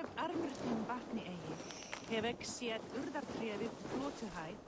Tref armrydyn batni eigi. Hefeg siad urðartrefið flótuhæð.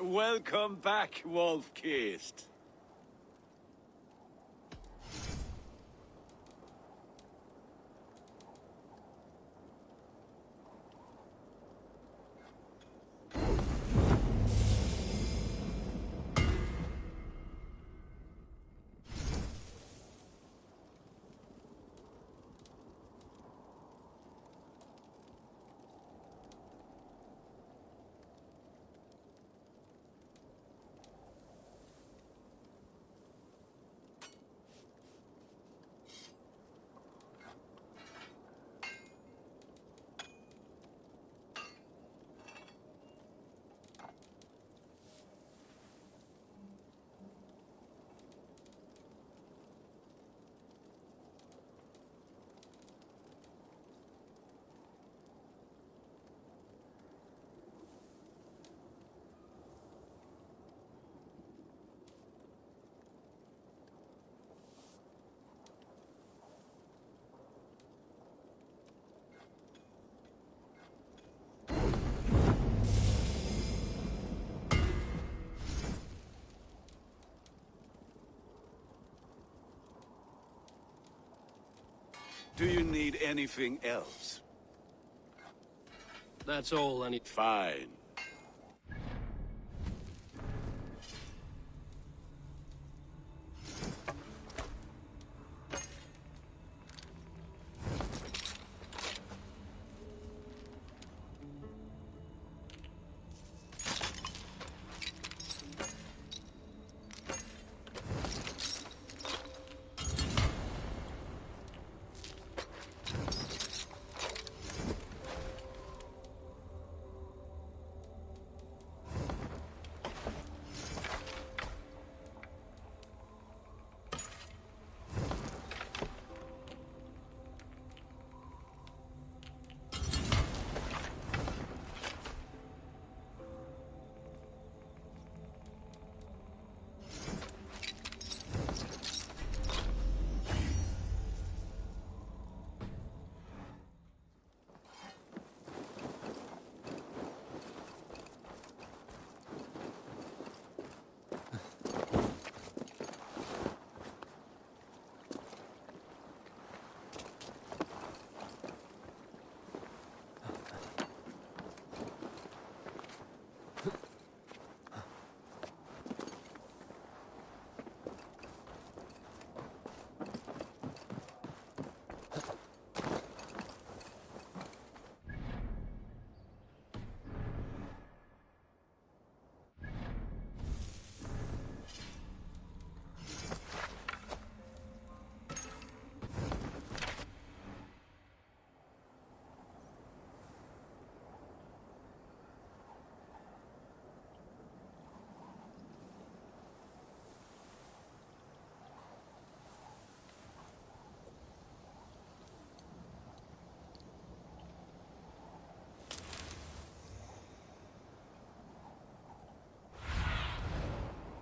Welcome back, Wolf-Kissed. Do you need anything else? That's all I need. Fine.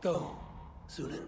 Go, Zulin.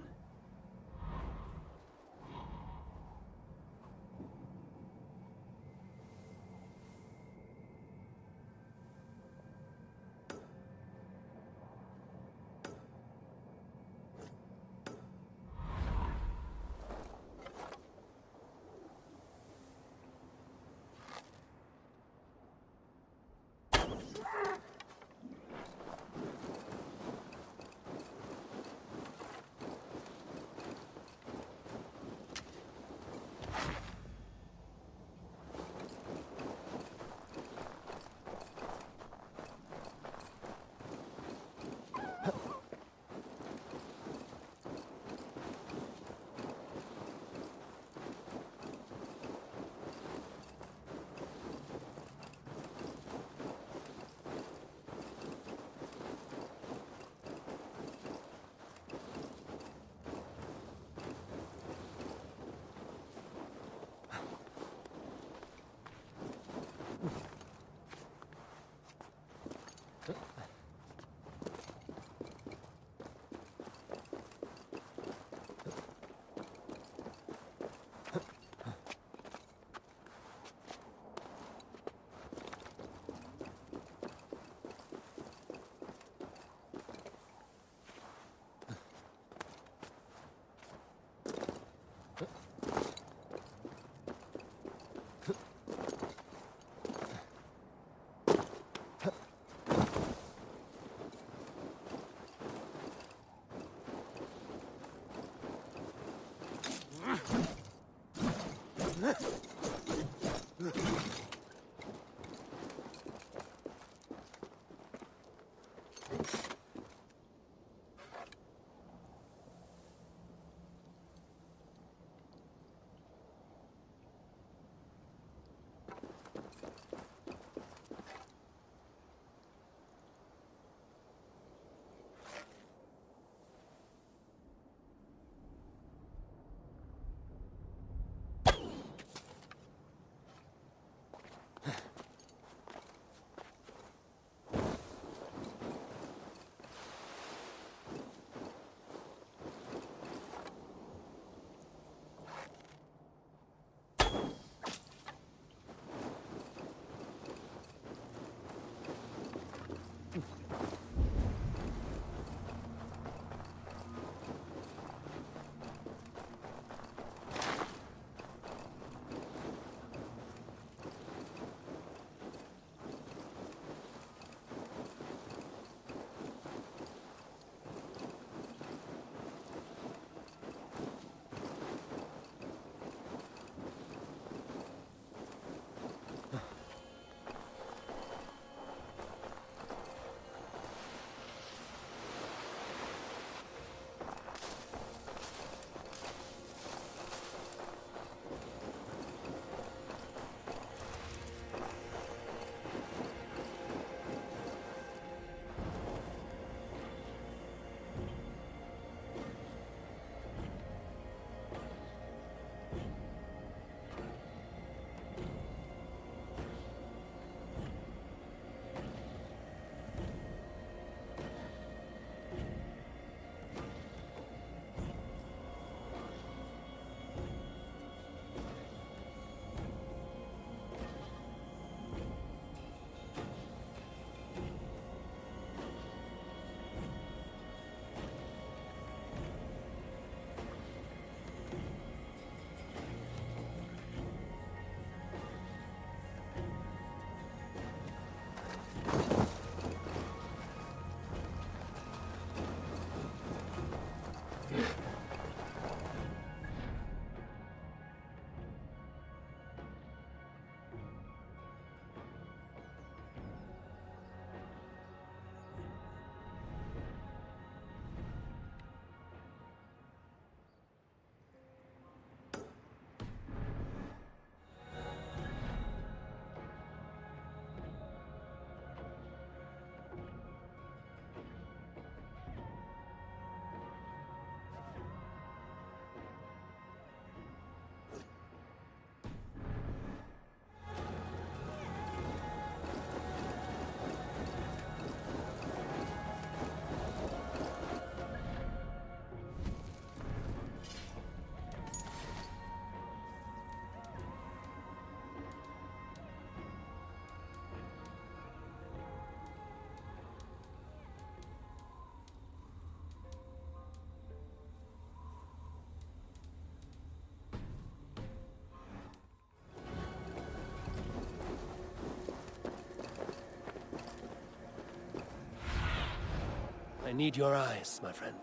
I need your eyes, my friend.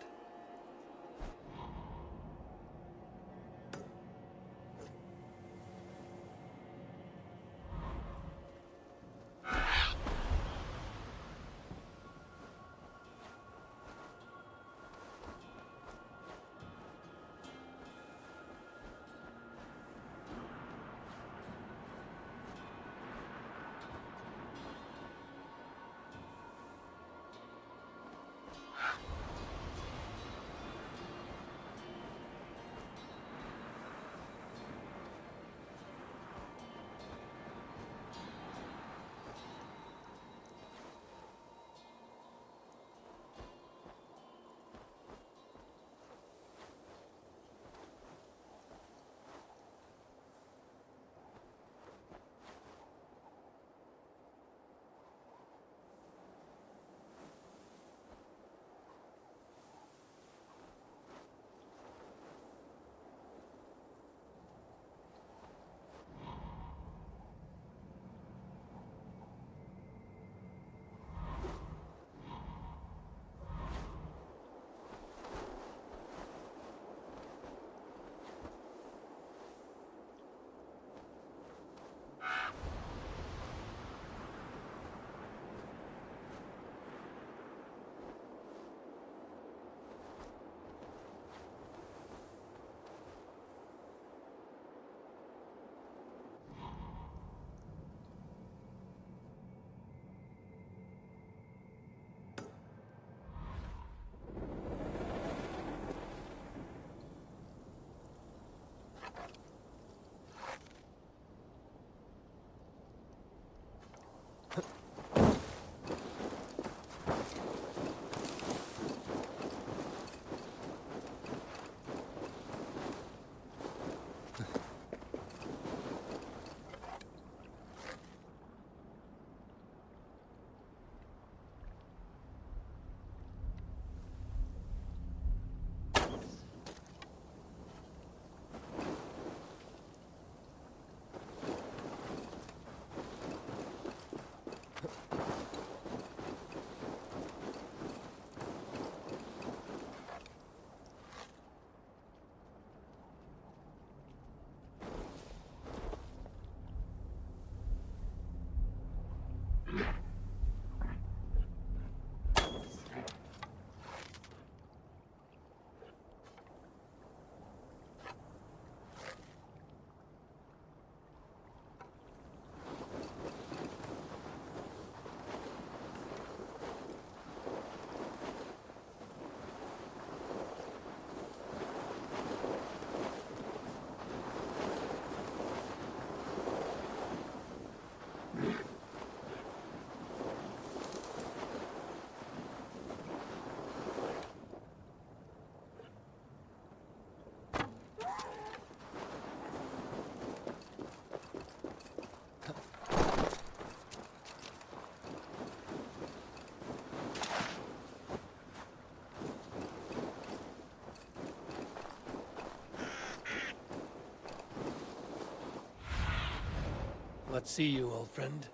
Let's see you, old friend.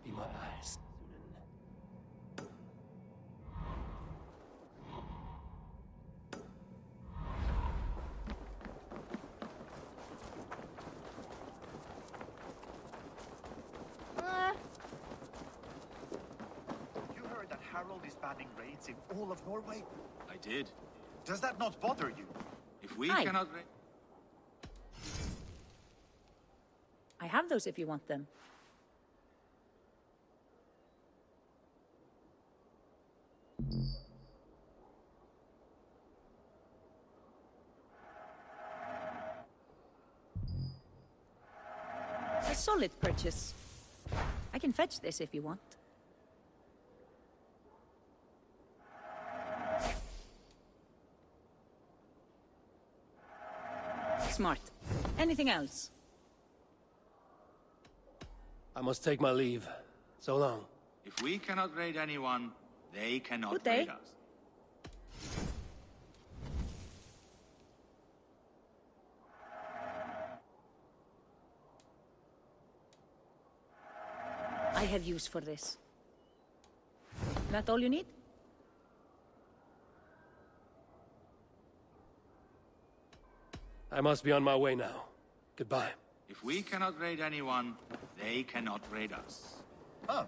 Be my eyes. You heard that Harold is banning raids in all of Norway? I did. Does that not bother you? If we Hi. cannot... I have those if you want them. A solid purchase. I can fetch this if you want. Smart. Anything else? I must take my leave. So long. If we cannot raid anyone, they cannot Good day. raid us. I have use for this. That all you need? I must be on my way now. Goodbye. If we cannot raid anyone, they cannot raid us. Oh,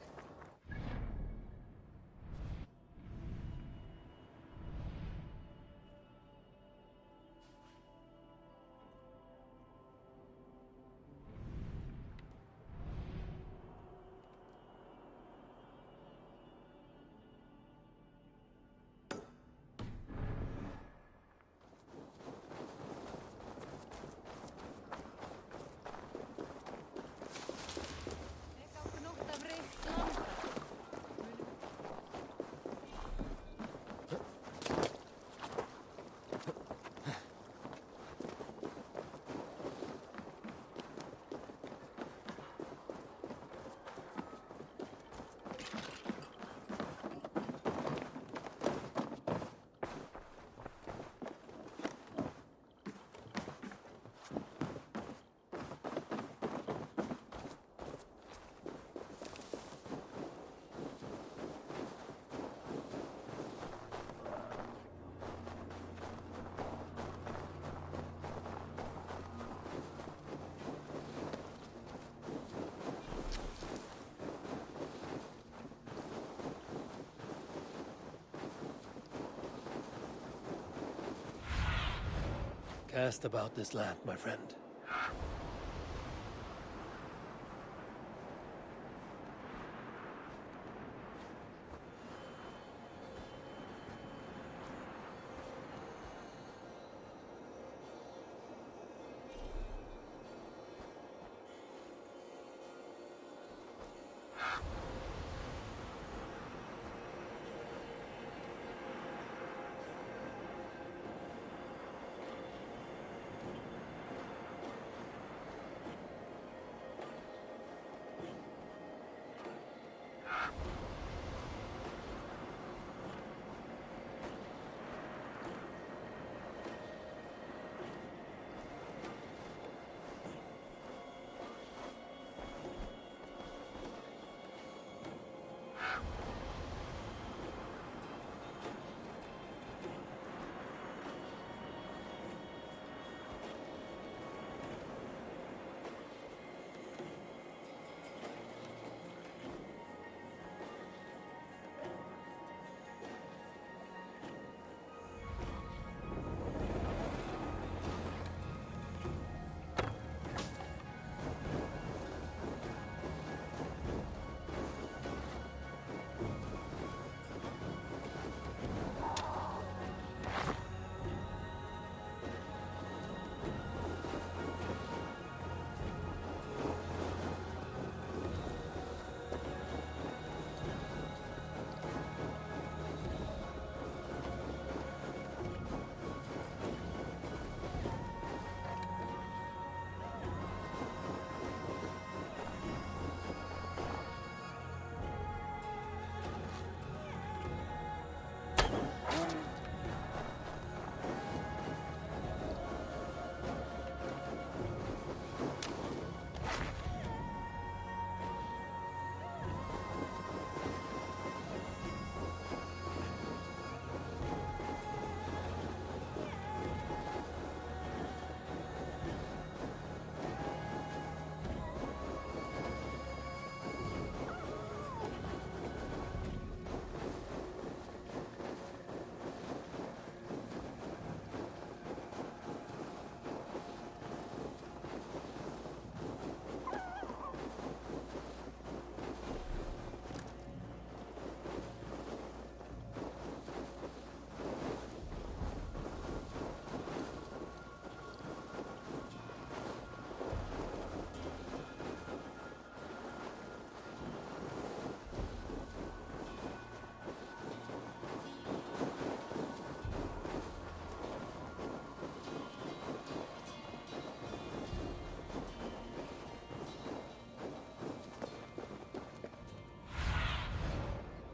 Cast about this land, my friend.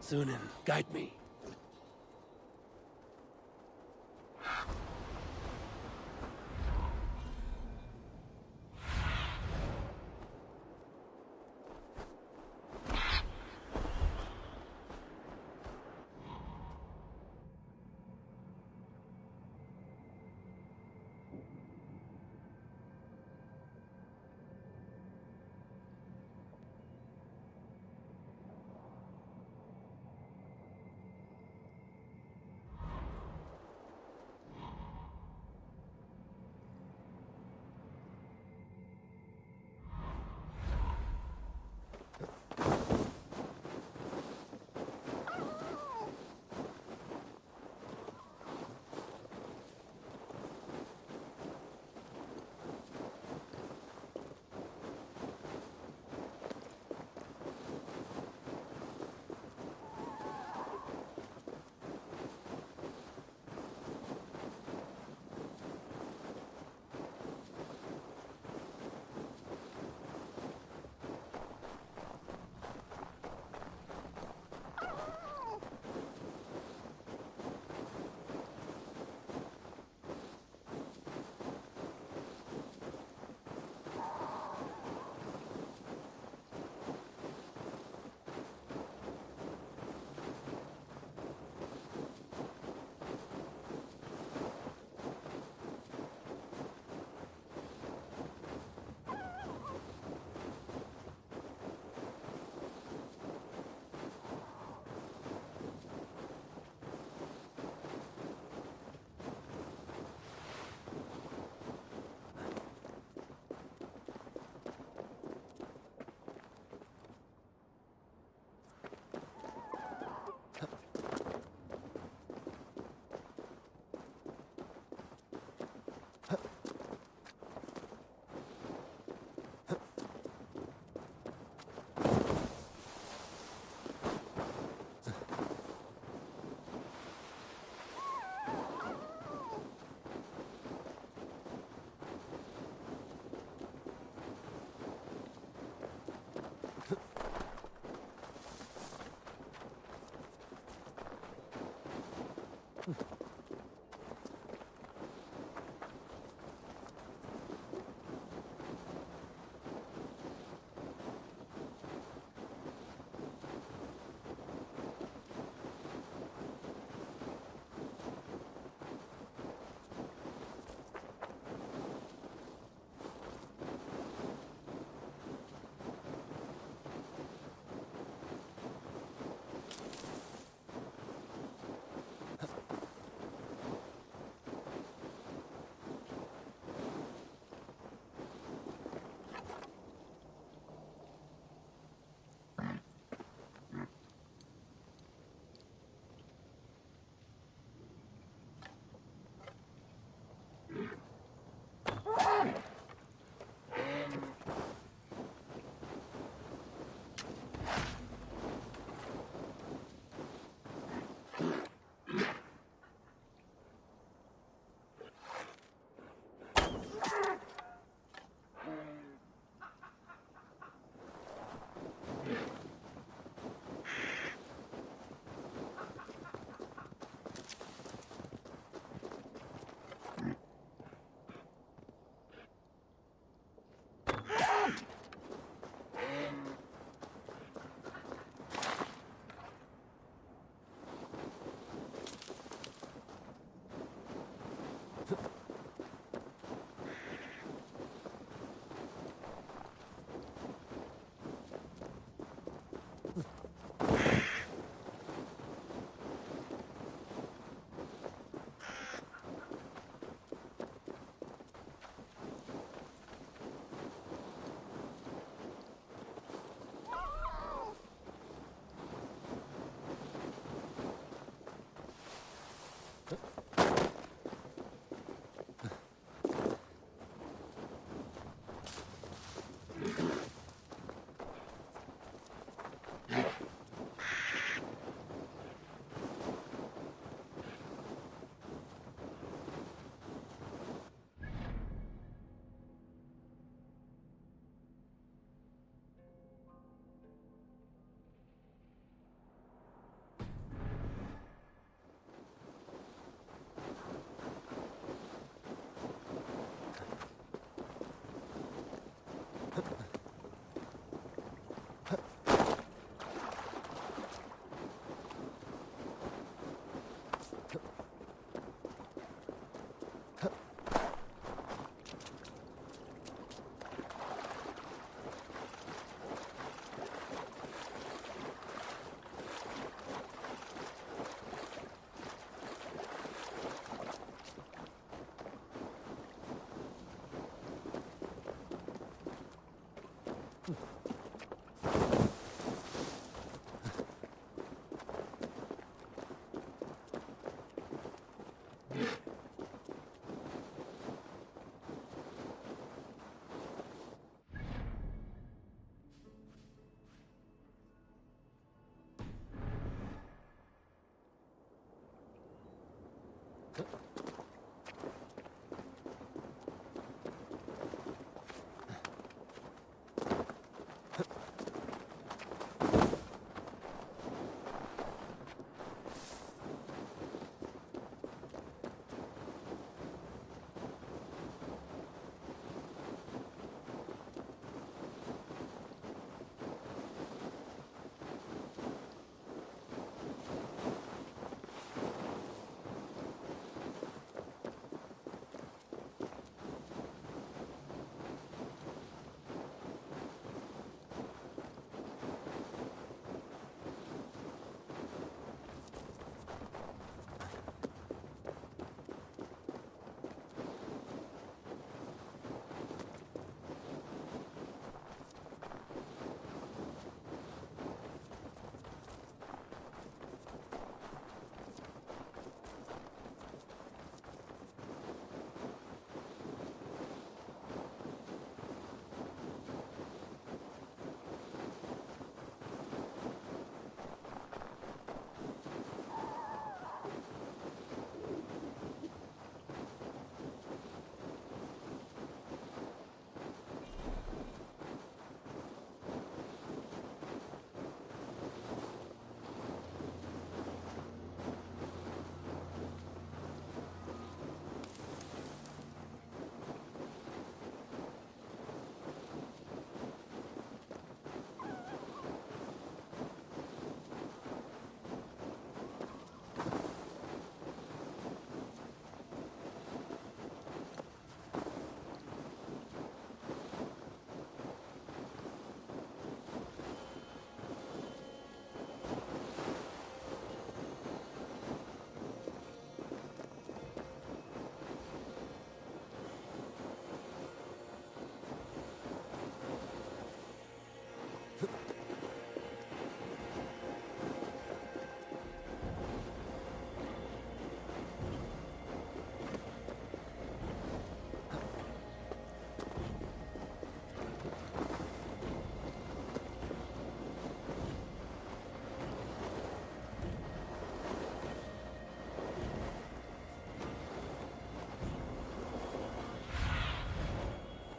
Sunan, guide me.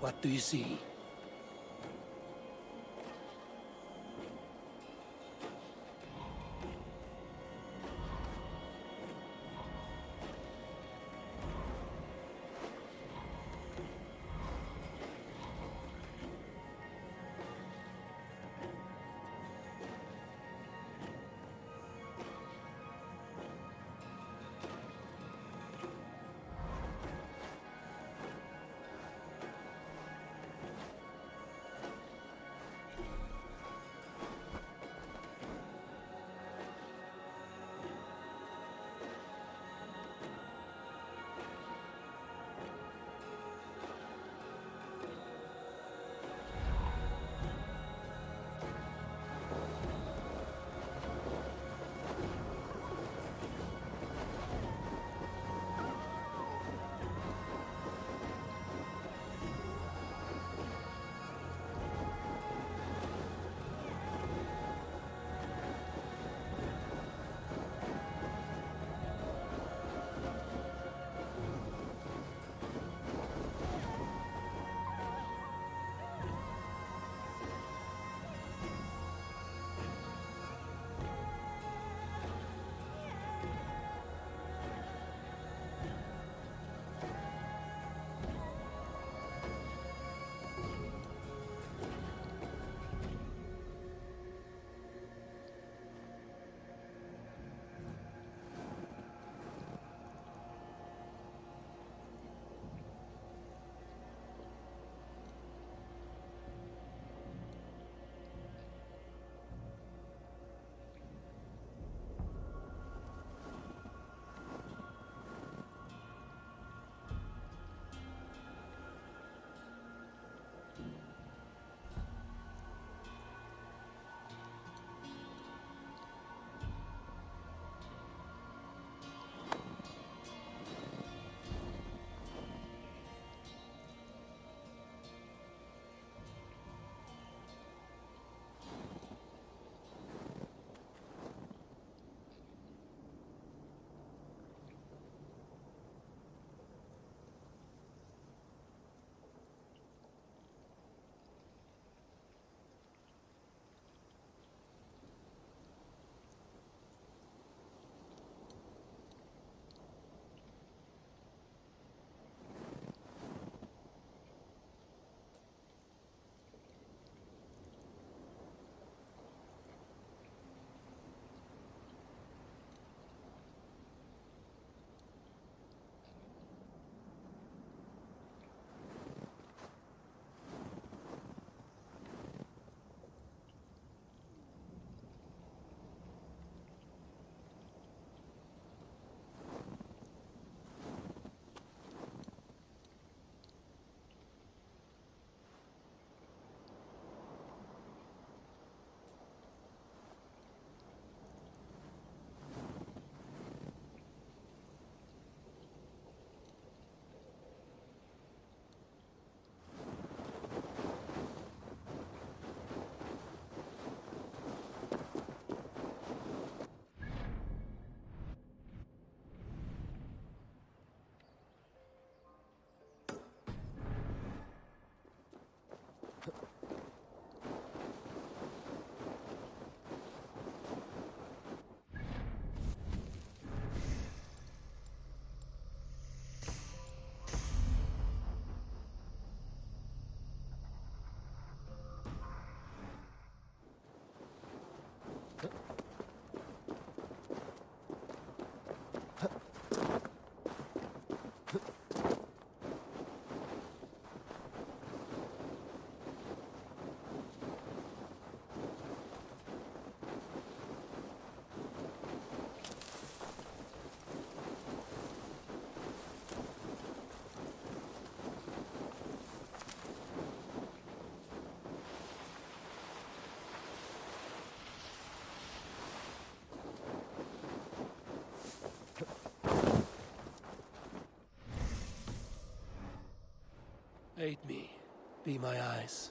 What do you see? Aid me. Be my eyes.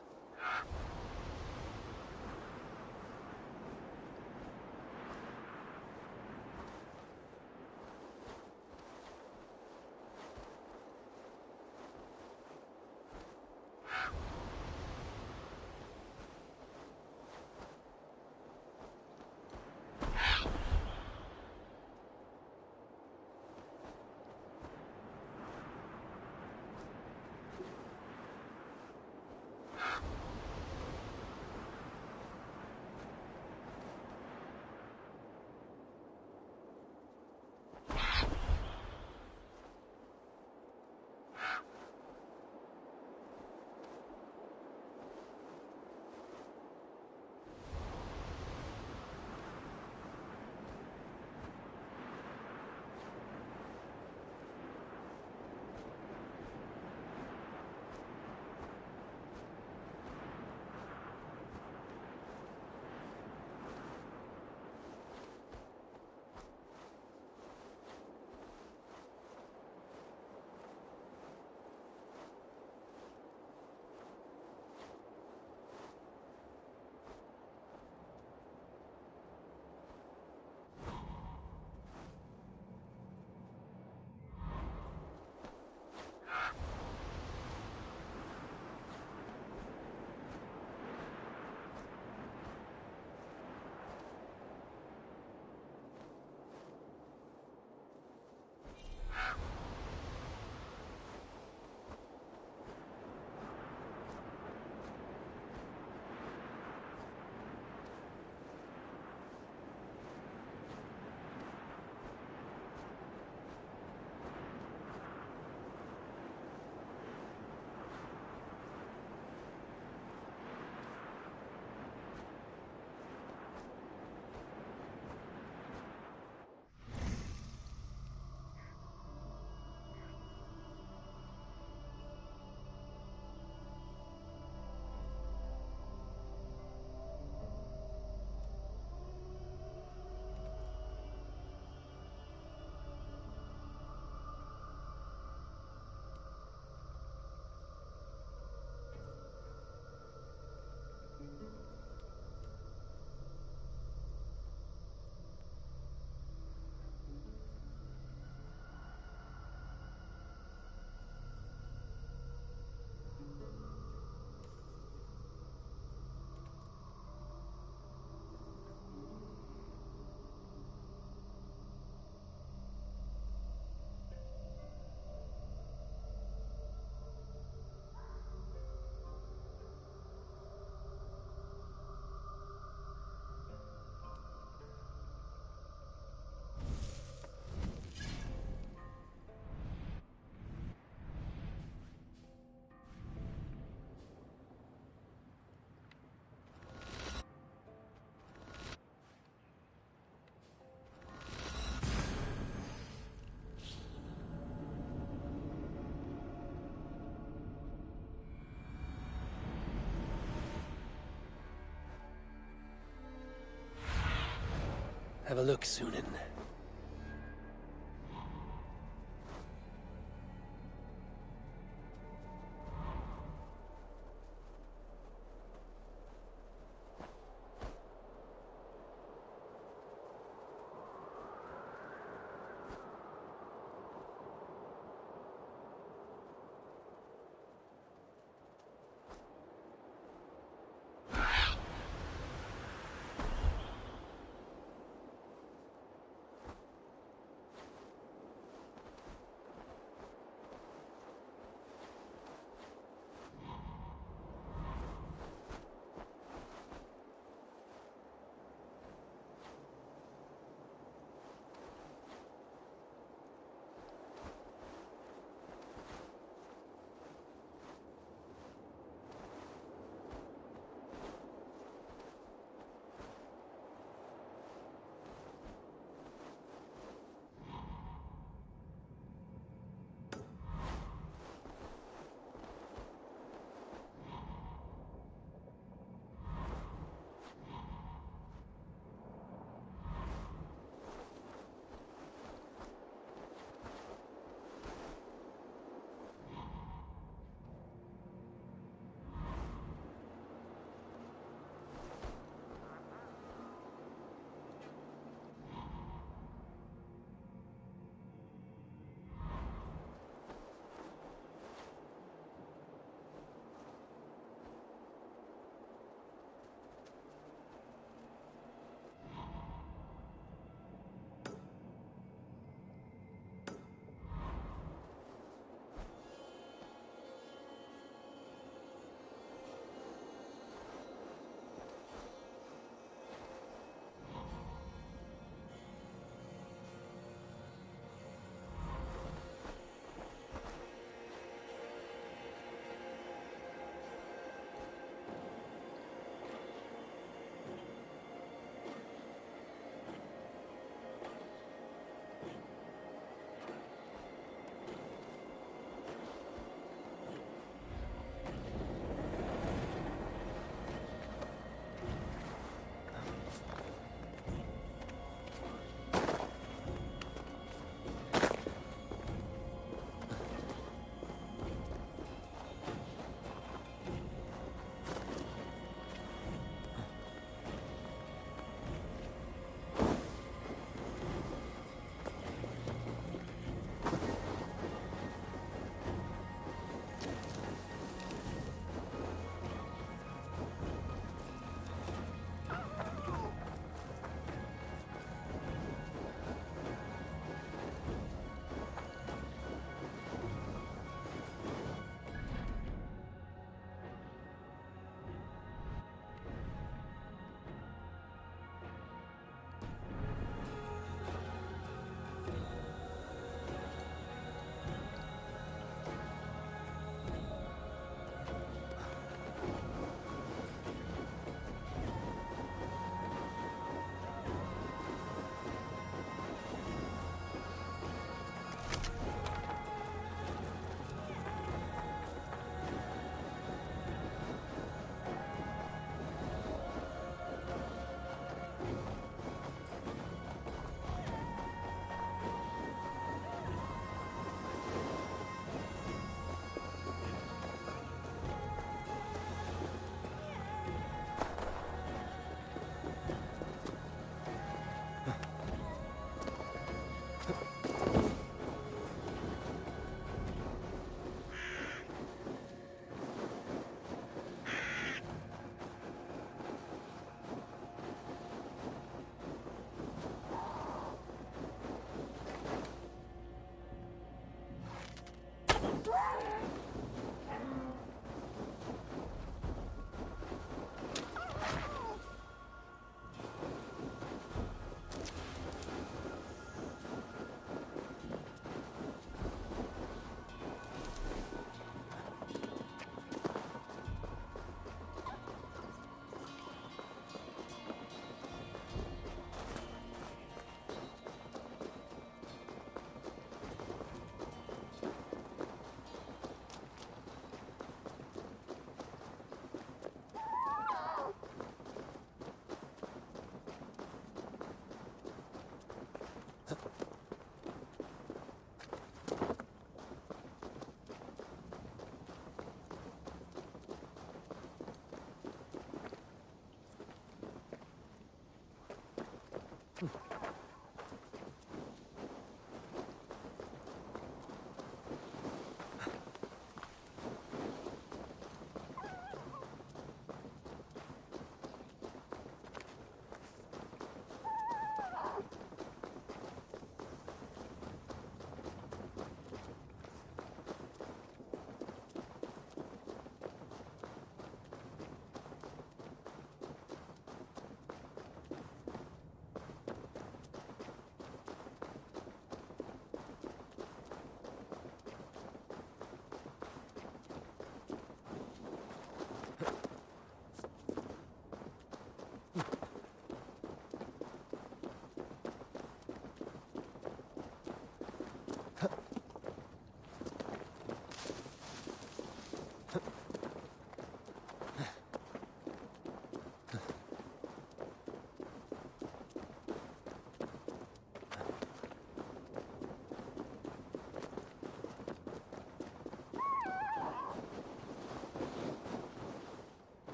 Have a look, Sunan.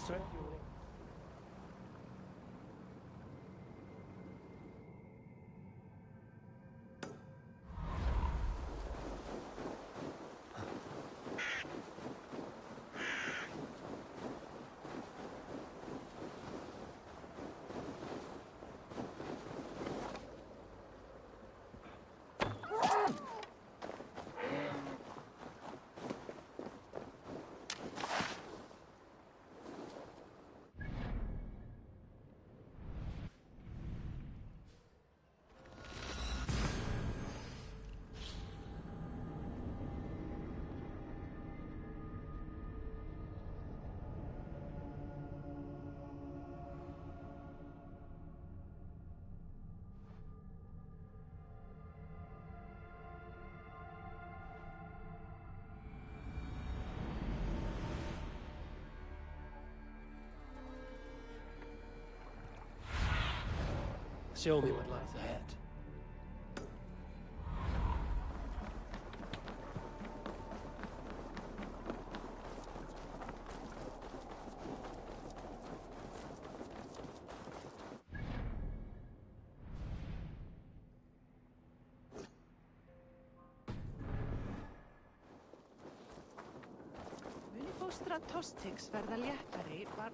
strike you. Show me what lies ahead. Muni fóstra Tostigs verða léttari var...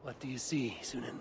What do you see, Sunan?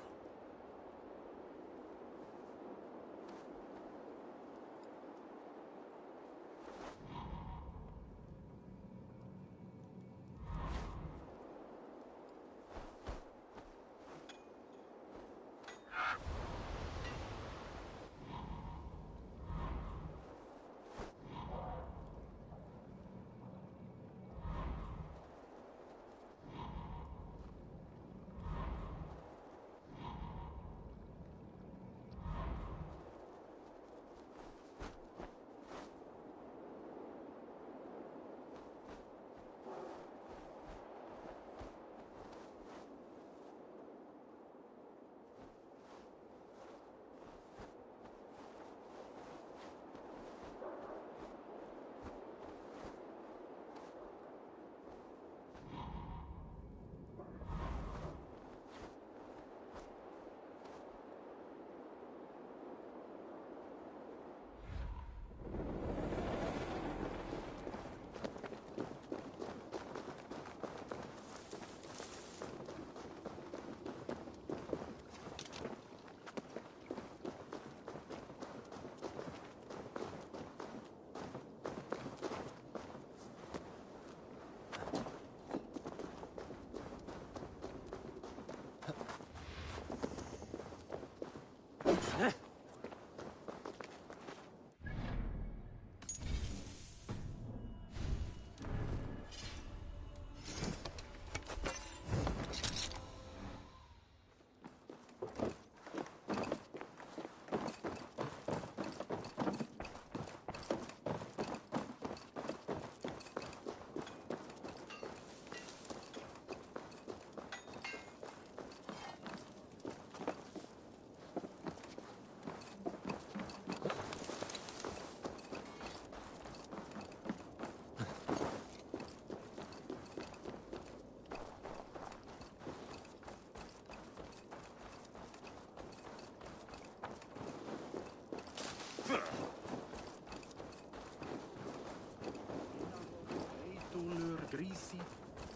Grisi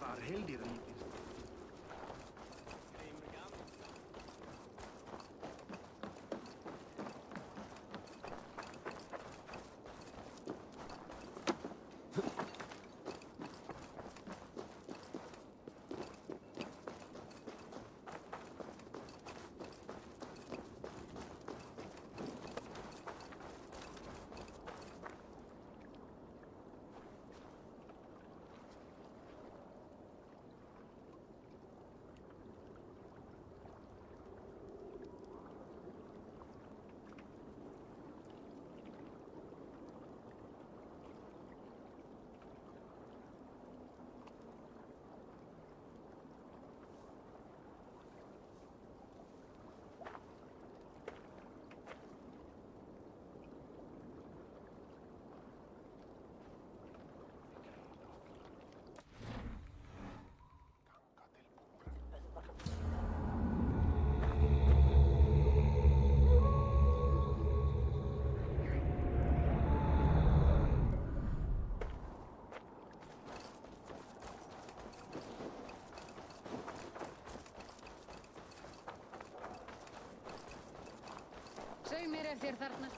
var heldig rikes. Segð mér ef þér þarna.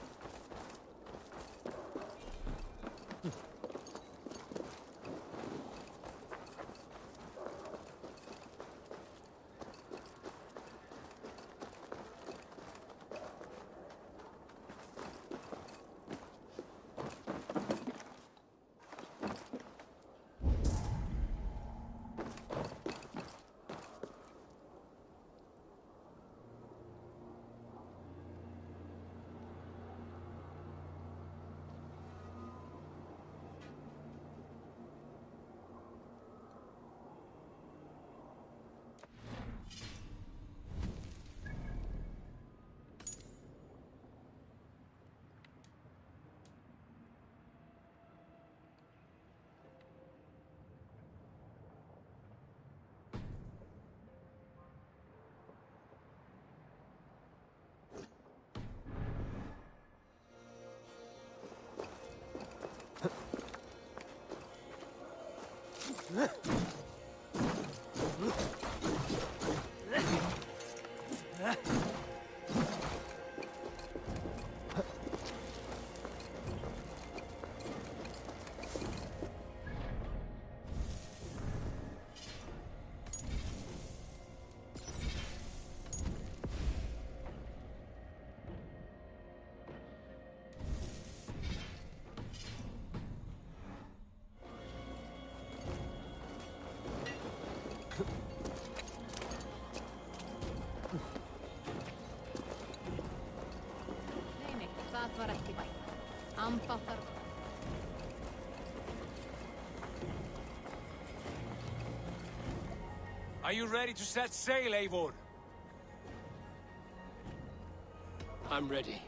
Nei, það var ekki vænt. Ambáttar. Are you ready to set sail, Eivor? I'm ready.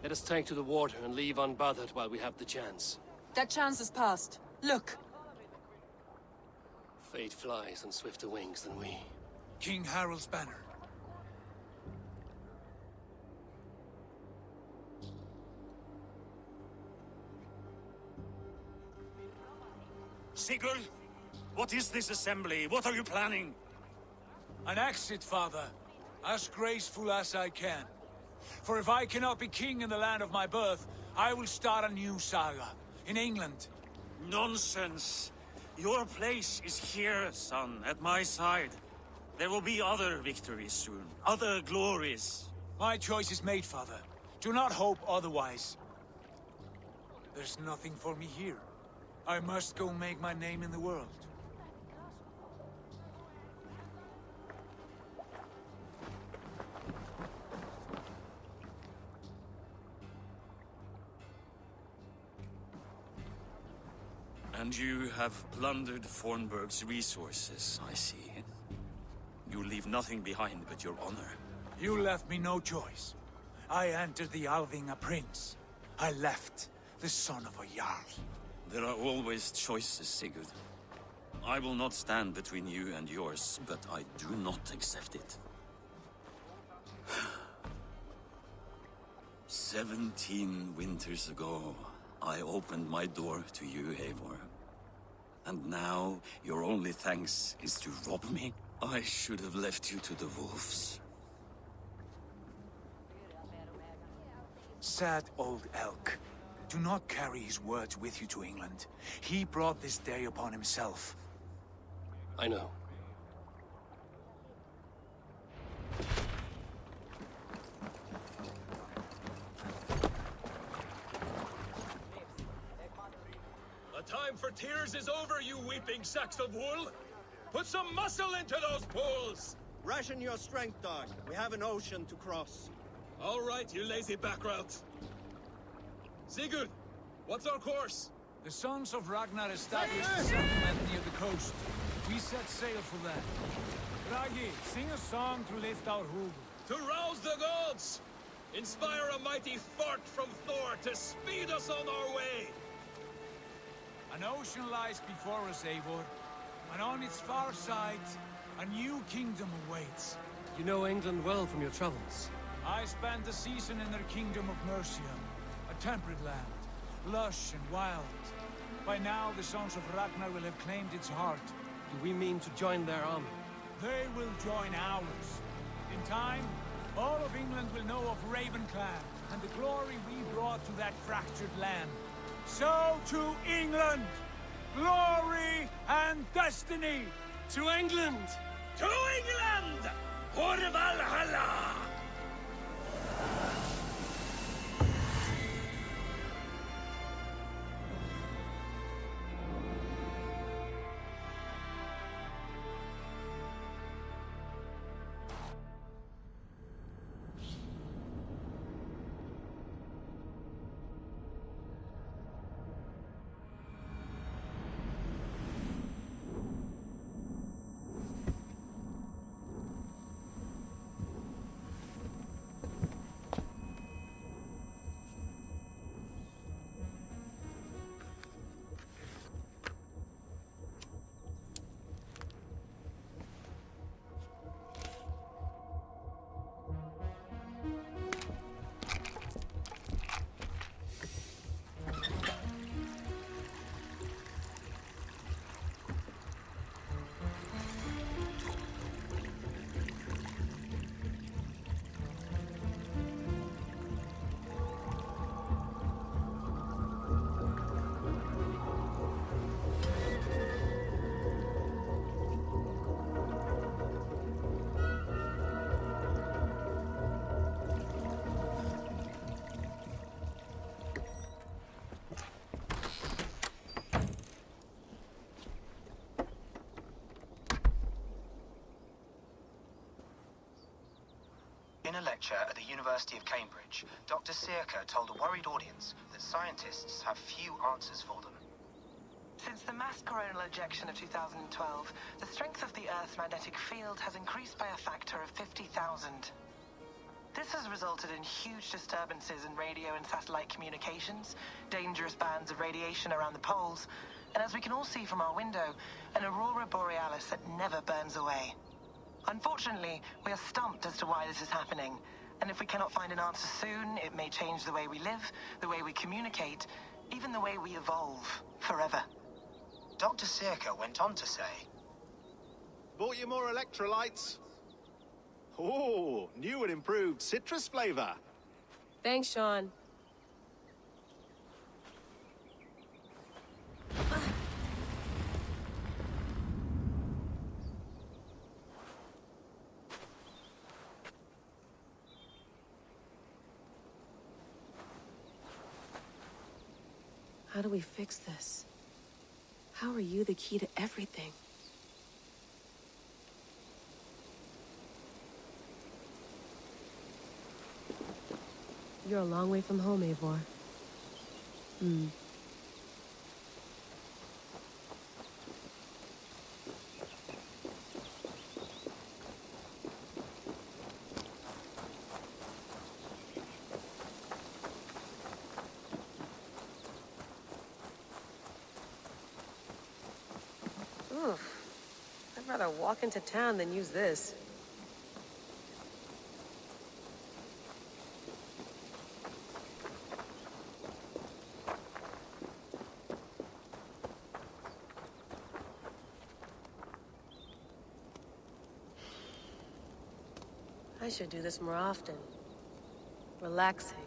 Let us tank to the water and leave unbothered while we have the chance. That chance is past. Look! Fate flies on swifter wings than we. King Harald's banner. Sigurd, what is this assembly? What are you planning? An exit, father. As graceful as I can. For if I cannot be king in the land of my birth, I will start a new saga. In England. Nonsense. Your place is here, son, at my side. There will be other victories soon. Other glories. My choice is made, father. Do not hope otherwise. There's nothing for me here. I must go make my name in the world. And you have plundered Fornburg's resources, I see. You leave nothing behind but your honor. You left me no choice. I entered the Alving a prince. I left the son of a Jarl. There are always choices, Sigurd. I will not stand between you and yours, but I do not accept it. 17 winters ago, I opened my door to you, Eivor. And now, your only thanks is to rob me? I should have left you to the wolves. Sad old elk. Do not carry his words with you to England. He brought this day upon himself. I know. The time for tears is over, you weeping sacks of wool! Put some muscle into those bulls! Ration your strength, dog. We have an ocean to cross. All right, you lazy backrout. Sigurd, what's our course? The sons of Ragnar established a settlement near the coast. We set sail for that. Bragi, sing a song to lift our hoof. To rouse the gods! Inspire a mighty fart from Thor to speed us on our way! An ocean lies before us, Eivor, and on its far side, a new kingdom awaits. You know England well from your travels. I spent a season in their kingdom of Mercia, a temperate land, lush and wild. By now, the sons of Ragnar will have claimed its heart. Do we mean to join their army? They will join ours. In time, all of England will know of Ravenclan and the glory we brought to that fractured land. So to England! Glory and destiny! To England! To England! For Valhalla! In a lecture at the University of Cambridge, Dr. Sirka told a worried audience that scientists have few answers for them. Since the mass coronal ejection of 2012, the strength of the Earth's magnetic field has increased by a factor of 50,000. This has resulted in huge disturbances in radio and satellite communications, dangerous bands of radiation around the poles, and as we can all see from our window, an aurora borealis that never burns away. Unfortunately, we are stumped as to why this is happening, and if we cannot find an answer soon, it may change the way we live, the way we communicate, even the way we evolve, forever. Dr. Sirka went on to say, Bought you more electrolytes? Oh, new and improved citrus flavor. Thanks, Sean. How do we fix this? How are you the key to everything? You're a long way from home, Eivor. I'd rather walk into town than use this. I should do this more often. Relaxing.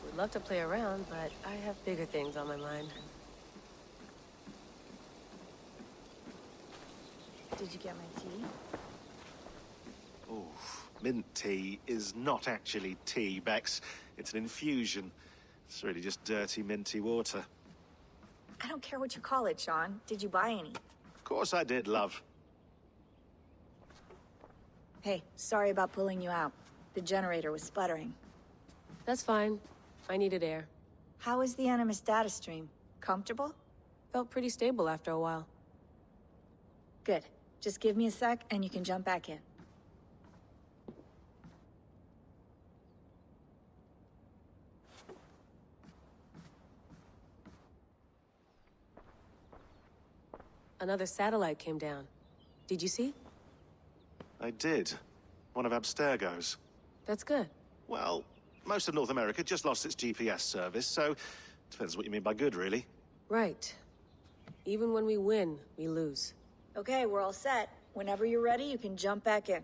Would love to play around, but I have bigger things on my mind. Did you get my tea? Oh, mint tea is not actually tea, Bex. It's an infusion. It's really just dirty, minty water. I don't care what you call it, Sean. Did you buy any? Of course I did, love. Hey, sorry about pulling you out. The generator was sputtering. That's fine. I needed air. How is the Animus data stream? Comfortable? Felt pretty stable after a while. Good. Just give me a sec and you can jump back in. Another satellite came down. Did you see? I did. One of Abstergo's. That's good. Well, most of North America just lost its GPS service, so depends what you mean by good, really. Right. Even when we win, we lose. Okay, we're all set. Whenever you're ready, you can jump back in.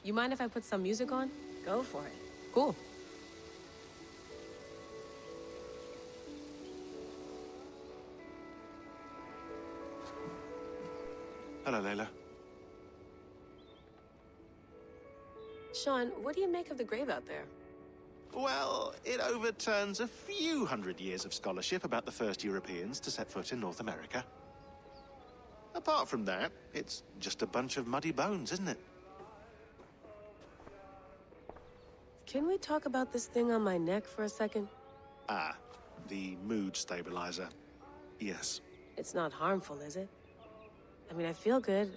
You mind if I put some music on? Go for it. Cool. Hello, Layla. Sean, what do you make of the grave out there? Well, it overturns a few hundred years of scholarship about the first Europeans to set foot in North America. Apart from that, it's just a bunch of muddy bones, isn't it? Can we talk about this thing on my neck for a second? Ah, the mood stabilizer. Yes. It's not harmful, is it? I mean, I feel good,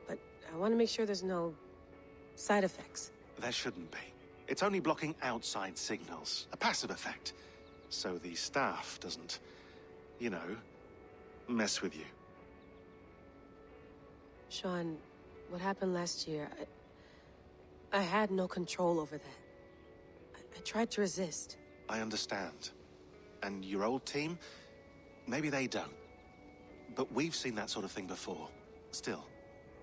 but I want to make sure there's no side effects. There shouldn't be. It's only blocking outside signals, a passive effect. So the staff doesn't, you know, mess with you. Sean, what happened last year, I had no control over that. I tried to resist. I understand. And your old team, maybe they don't. But we've seen that sort of thing before. Still,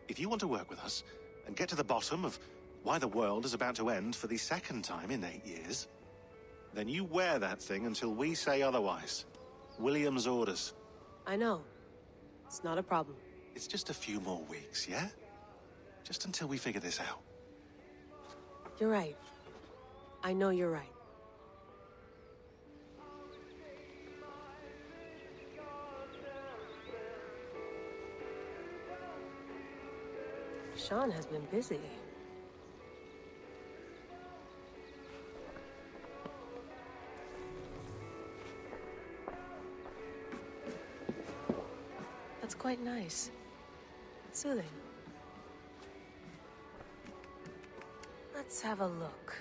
if you want to work with us and get to the bottom of why the world is about to end for the second time in 8 years, then you wear that thing until we say otherwise. William's orders. I know. It's not a problem. It's just a few more weeks, yeah? Just until we figure this out. You're right. I know you're right. Sean has been busy. That's quite nice. Soothing. Let's have a look.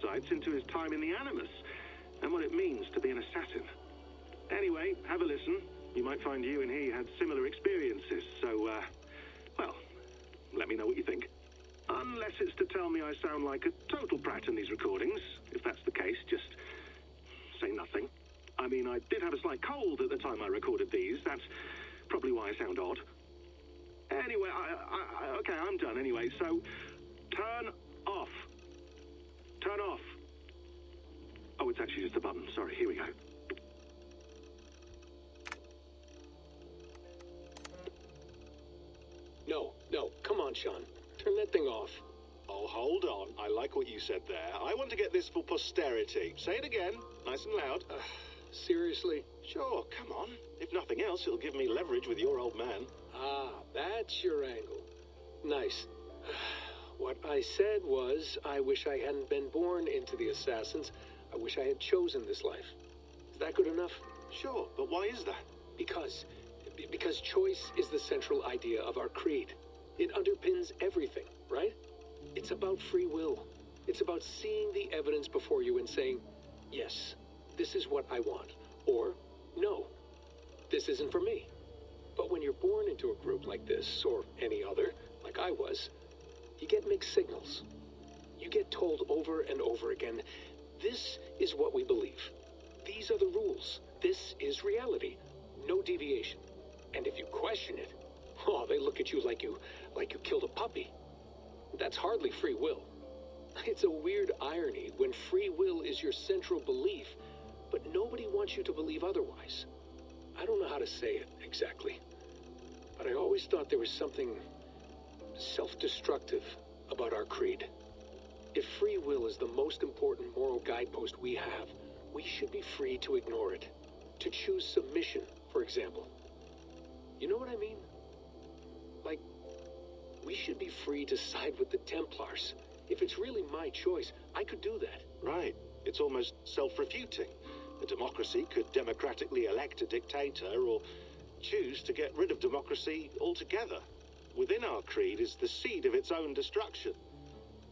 insights into his time in the Animus and what it means to be an assassin. Anyway, have a listen. You might find you and he had similar experiences, so, well, let me know what you think. Unless it's to tell me I sound like a total prat in these recordings. If that's the case, just say nothing. I mean, I did have a slight cold at the time I recorded these. That's probably why I sound odd. Anyway, okay, I'm done anyway, so turn off. Turn off. Oh, it's actually just a button. Sorry, here we go. No, come on, Sean. Turn that thing off. Oh, hold on. I like what you said there. I want to get this for posterity. Say it again, nice and loud. Seriously? Sure, come on. If nothing else, it'll give me leverage with your old man. Ah, that's your angle. Nice. What I said was, I wish I hadn't been born into the Assassins. I wish I had chosen this life. Is that good enough? Sure, but why is that? Because choice is the central idea of our creed. It underpins everything, right? It's about free will. It's about seeing the evidence before you and saying, yes, this is what I want. Or, no, this isn't for me. But when you're born into a group like this, or any other, like I was, you get mixed signals. You get told over and over again, this is what we believe. These are the rules. This is reality. No deviation. And if you question it, oh, they look at you like you killed a puppy. That's hardly free will. It's a weird irony when free will is your central belief, but nobody wants you to believe otherwise. I don't know how to say it exactly, but I always thought there was something self-destructive about our creed. If free will is the most important moral guidepost we have, we should be free to ignore it. To choose submission, for example. You know what I mean? Like, we should be free to side with the Templars. If it's really my choice, I could do that. Right. It's almost self-refuting. A democracy could democratically elect a dictator or choose to get rid of democracy altogether. Within our creed is the seed of its own destruction.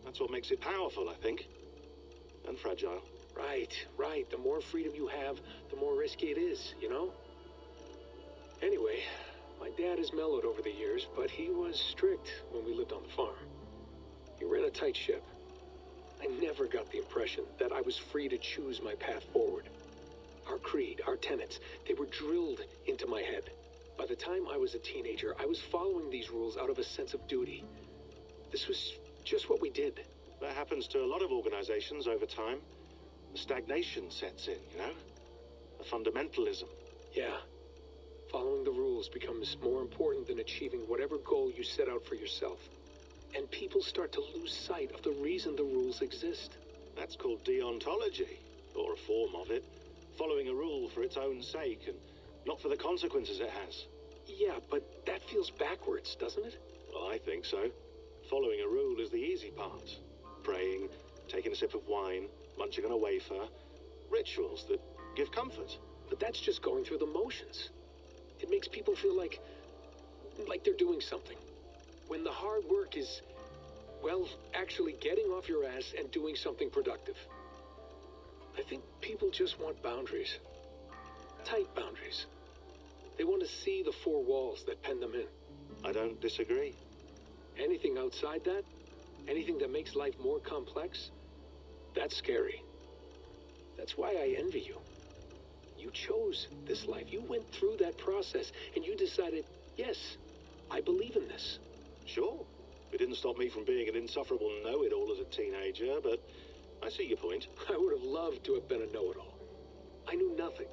That's what makes it powerful, I think. And fragile. Right. The more freedom you have, the more risky it is, you know? Anyway, my dad has mellowed over the years, but he was strict when we lived on the farm. He ran a tight ship. I never got the impression that I was free to choose my path forward. Our creed, our tenets, they were drilled into my head. By the time I was a teenager, I was following these rules out of a sense of duty. This was just what we did. That happens to a lot of organizations over time. The stagnation sets in, you know? A fundamentalism. Yeah. Following the rules becomes more important than achieving whatever goal you set out for yourself. And people start to lose sight of the reason the rules exist. That's called deontology, or a form of it. Following a rule for its own sake, and not for the consequences it has. Yeah, but that feels backwards, doesn't it? Well, I think so. Following a rule is the easy part. Praying, taking a sip of wine, munching on a wafer. Rituals that give comfort. But that's just going through the motions. It makes people feel like they're doing something. When the hard work is, well, actually getting off your ass and doing something productive. I think people just want boundaries. Tight boundaries. They want to see the four walls that pen them in. I don't disagree. Anything outside that, anything that makes life more complex, that's scary. That's why I envy you. You chose this life. You went through that process, and you decided, yes, I believe in this. Sure. It didn't stop me from being an insufferable know-it-all as a teenager, but I see your point. I would have loved to have been a know-it-all. I knew nothing.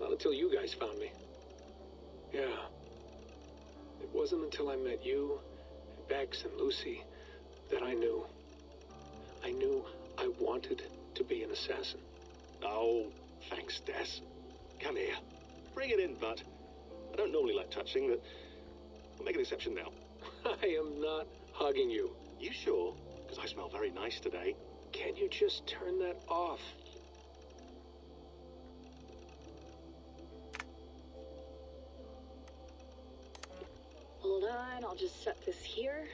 Not until you guys found me. Yeah. It wasn't until I met you, and Bex and Lucy, that I knew. I knew I wanted to be an assassin. Oh, thanks, Des. Come here. Bring it in, bud. I don't normally like touching, but I'll make an exception now. I am not hugging you. You sure? Because I smell very nice today. Can you just turn that off? Hold on, I'll just set this here.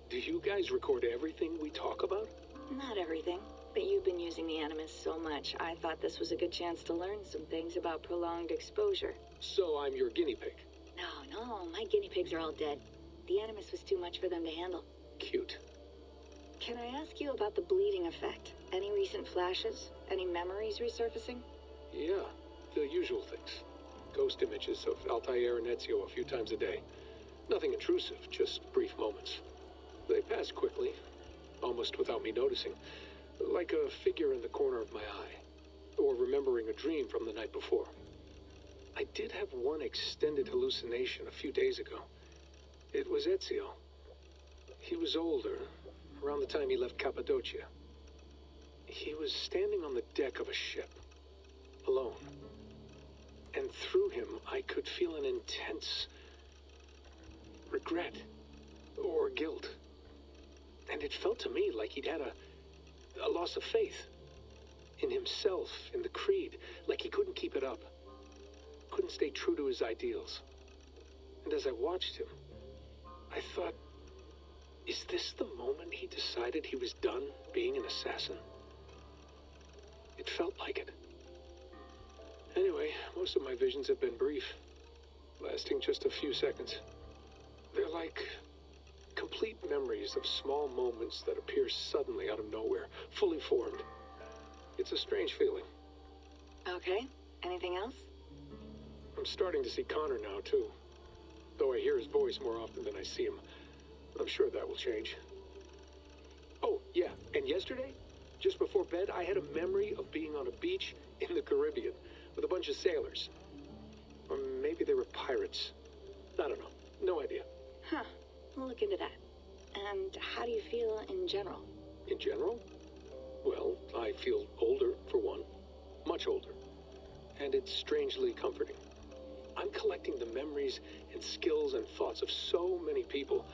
Do you guys record everything we talk about? Not everything, but you've been using the Animus so much, I thought this was a good chance to learn some things about prolonged exposure. So I'm your guinea pig. No, my guinea pigs are all dead. The Animus was too much for them to handle. Cute. Can I ask you about the bleeding effect? Any recent flashes? Any memories resurfacing? Yeah, the usual things. Ghost images of Altair and Ezio a few times a day. Nothing intrusive, just brief moments. They pass quickly, almost without me noticing. Like a figure in the corner of my eye. Or remembering a dream from the night before. I did have one extended hallucination a few days ago. It was Ezio. He was older, around the time he left Cappadocia. He was standing on the deck of a ship, alone. And through him, I could feel an intense regret or guilt. And it felt to me like he'd had a loss of faith in himself, in the Creed, like he couldn't keep it up, couldn't stay true to his ideals. And as I watched him, I thought, is this the moment he decided he was done being an assassin? It felt like it. Anyway, most of my visions have been brief, lasting just a few seconds. They're like complete memories of small moments that appear suddenly out of nowhere, fully formed. It's a strange feeling. Okay, anything else? I'm starting to see Connor now, too. Though I hear his voice more often than I see him. I'm sure that will change. Oh, yeah, and yesterday, just before bed, I had a memory of being on a beach in the Caribbean with a bunch of sailors. Or maybe they were pirates. I don't know. No idea. Huh, we'll look into that. And how do you feel in general? In general? Well, I feel older, for one. Much older. And it's strangely comforting. I'm collecting the memories and skills and thoughts of so many people.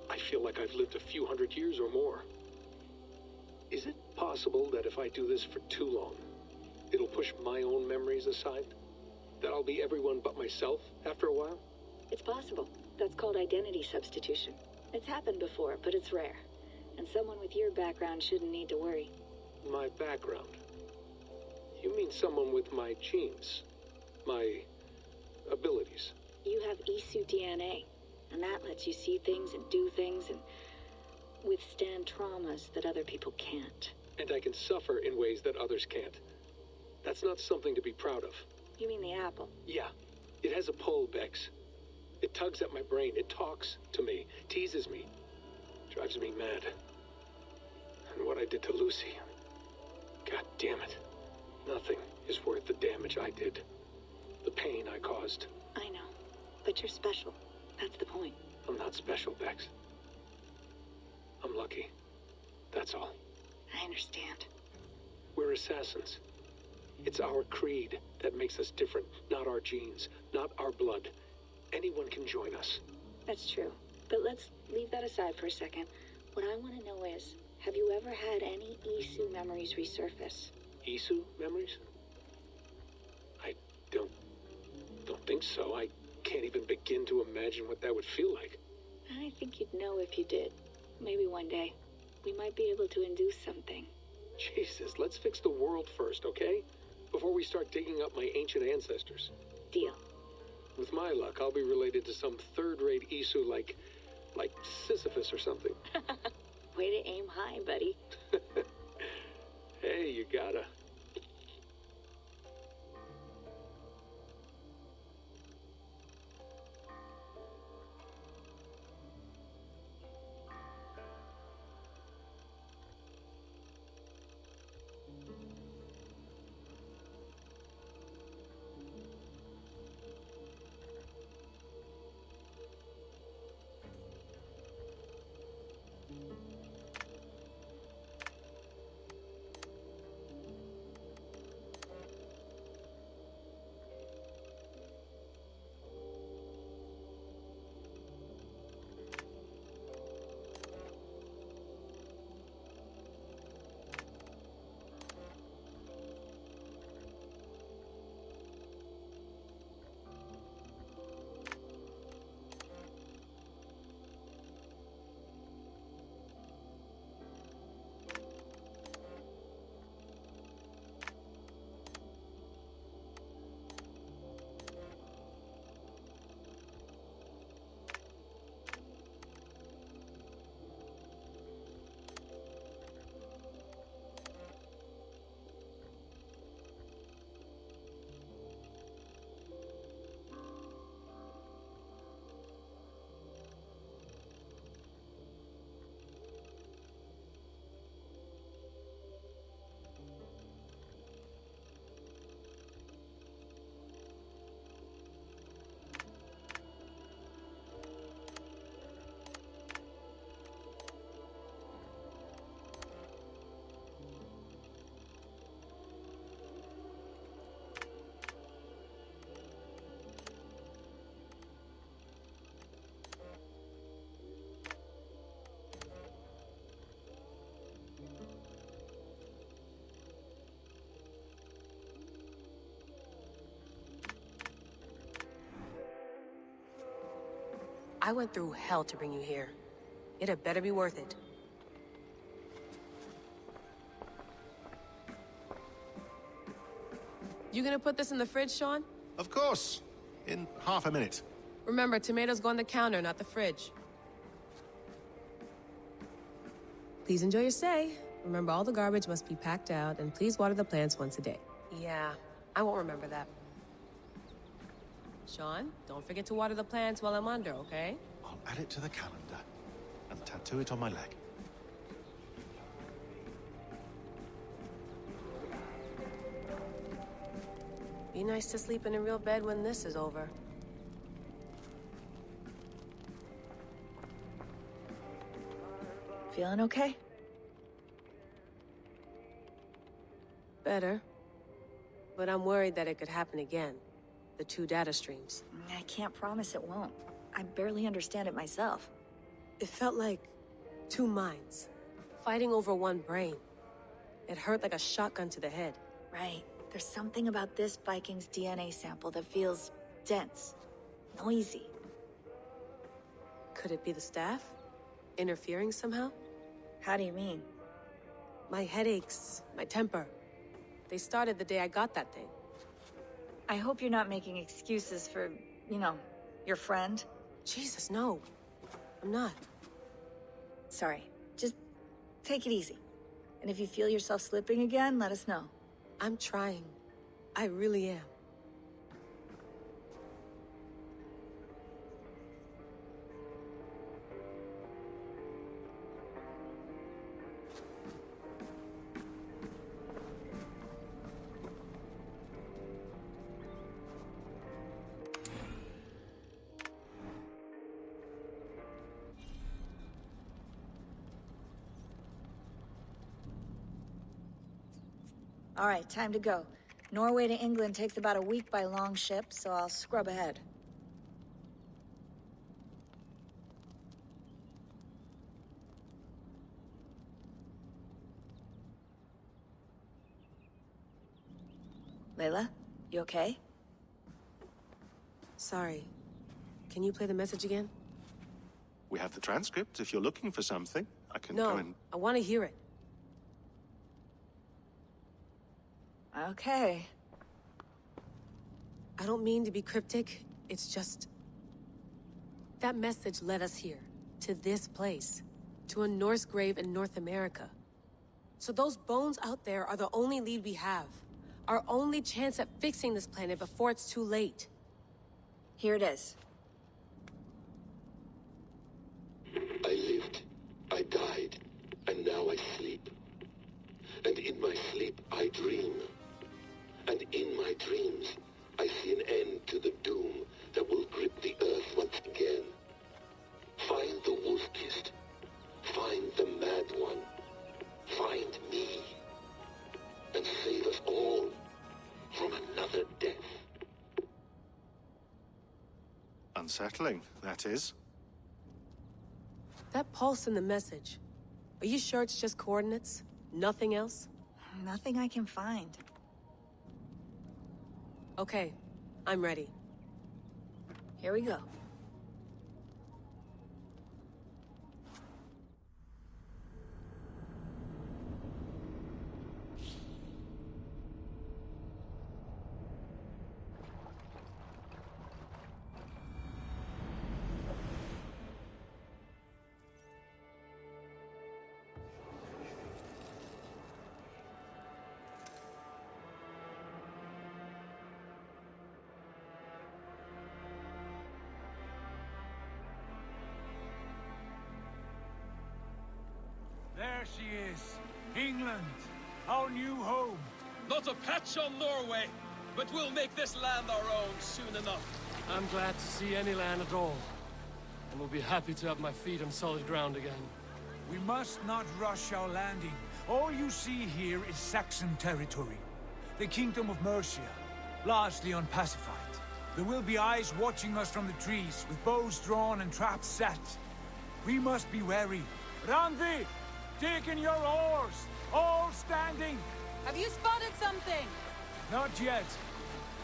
I feel like I've lived a few hundred years or more. Is it possible that if I do this for too long, it'll push my own memories aside? That I'll be everyone but myself after a while? It's possible. That's called identity substitution. It's happened before, but it's rare. And someone with your background shouldn't need to worry. My background? You mean someone with my genes? My abilities? You have Isu DNA, and that lets you see things and do things and withstand traumas that other people can't. And I can suffer in ways that others can't. That's not something to be proud of. You mean the apple? Yeah. It has a pull, Bex. It tugs at my brain. It talks to me. Teases me. Drives me mad. And what I did to Lucy. God damn it. Nothing is worth the damage I did. The pain I caused. I know. But you're special. That's the point. I'm not special, Bex. I'm lucky. That's all. I understand. We're assassins. It's our creed that makes us different, not our genes, not our blood. Anyone can join us. That's true. But let's leave that aside for a second. What I want to know is, have you ever had any Isu memories resurface? Isu memories? I don't think so. I can't even begin to imagine what that would feel like. I think you'd know if you did. Maybe one day. We might be able to induce something. Jesus, let's fix the world first, okay? Before we start digging up my ancient ancestors. Deal. With my luck, I'll be related to some third-rate Isu like Sisyphus or something. Way to aim high, buddy. Hey, you gotta. I went through hell to bring you here. It had better be worth it. You gonna put this in the fridge, Sean? Of course. In half a minute. Remember, tomatoes go on the counter, not the fridge. Please enjoy your stay. Remember, all the garbage must be packed out, and please water the plants once a day. Yeah, I won't remember that. Sean, don't forget to water the plants while I'm under, okay? I'll add it to the calendar and tattoo it on my leg. Be nice to sleep in a real bed when this is over. Feeling okay? Better. But I'm worried that it could happen again. The 2 data streams. I can't promise it won't. I barely understand it myself. It felt like 2 minds, fighting over 1 brain. It hurt like a shotgun to the head. Right. There's something about this Viking's DNA sample that feels dense, noisy. Could it be the staff? Interfering somehow? How do you mean? My headaches, my temper. They started the day I got that thing. I hope you're not making excuses for, you know, your friend. Jesus, no. I'm not. Sorry. Just take it easy. And if you feel yourself slipping again, let us know. I'm trying. I really am. All right, time to go. Norway to England takes about a week by long ship, so I'll scrub ahead. Layla, you okay? Sorry. Can you play the message again? We have the transcript. If you're looking for something, I can No, go and... I want to hear it. Okay. I don't mean to be cryptic. It's just... that message led us here. To this place. To a Norse grave in North America. So those bones out there are the only lead we have. Our only chance at fixing this planet before it's too late. Here it is. I lived, I died, and now I sleep. And in my sleep I dream. And in my dreams, I see an end to the doom that will grip the Earth once again. Find the Wolf-Kissed. Find the Mad One. Find me. And save us all from another death. Unsettling, that is. That pulse in the message. Are you sure it's just coordinates? Nothing else? Nothing I can find. Okay, I'm ready. Here we go. There she is. England, our new home. Not a patch on Norway, but we'll make this land our own soon enough. I'm glad to see any land at all. And will be happy to have my feet on solid ground again. We must not rush our landing. All you see here is Saxon territory. The Kingdom of Mercia, largely unpacified. There will be eyes watching us from the trees, with bows drawn and traps set. We must be wary. Randvi! Dig in your oars! All standing! Have you spotted something? Not yet.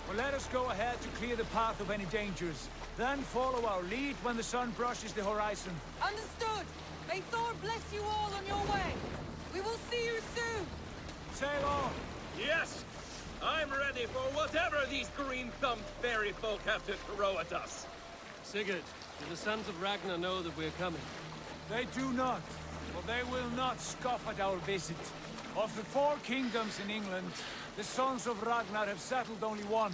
Well, let us go ahead to clear the path of any dangers. Then follow our lead when the sun brushes the horizon. Understood! May Thor bless you all on your way! We will see you soon! Sail on! Yes! I'm ready for whatever these green-thumbed fairy folk have to throw at us. Sigurd, do the sons of Ragnar know that we're coming? They do not, but they will not scoff at our visit. Of the 4 kingdoms in England, the sons of Ragnar have settled only one.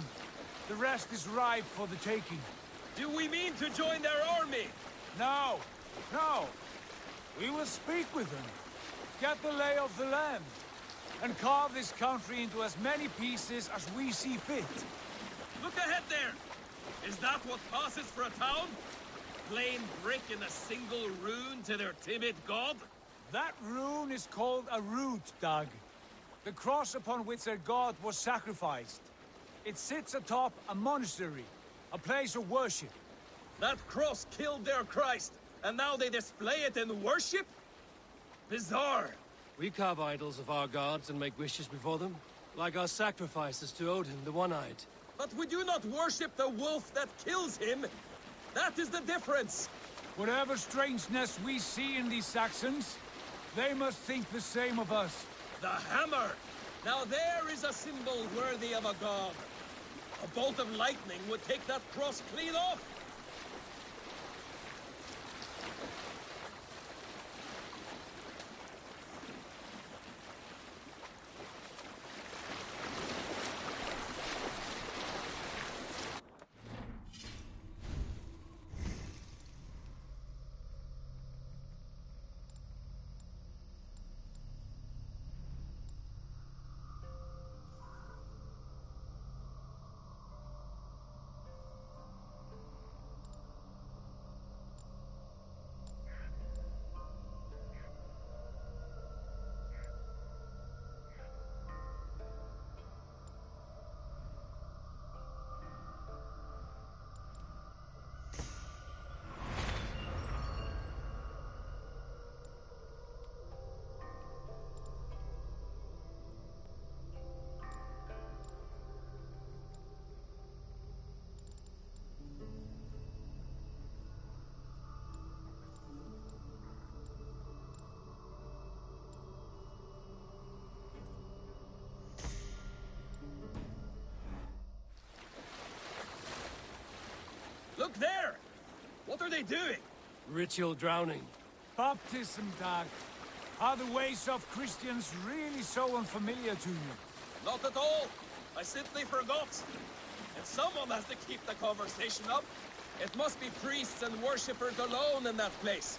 The rest is ripe for the taking. Do we mean to join their army? No, no. We will speak with them, get the lay of the land, and carve this country into as many pieces as we see fit. Look ahead there! Is that what passes for a town? Plain brick in a single rune to their timid god? That rune is called a root, Dag. The cross upon which their god was sacrificed. It sits atop a monastery, a place of worship. That cross killed their Christ, and now they display it in worship? Bizarre. We carve idols of our gods and make wishes before them, like our sacrifices to Odin, the One-Eyed. But we do not worship the wolf that kills him. That is the difference. Whatever strangeness we see in these Saxons, they must think the same of us. The hammer! Now there is a symbol worthy of a god. A bolt of lightning would take that cross clean off. Look there! What are they doing? Ritual drowning. Baptism, Dag. Are the ways of Christians really so unfamiliar to you? Not at all. I simply forgot. And someone has to keep the conversation up. It must be priests and worshippers alone in that place.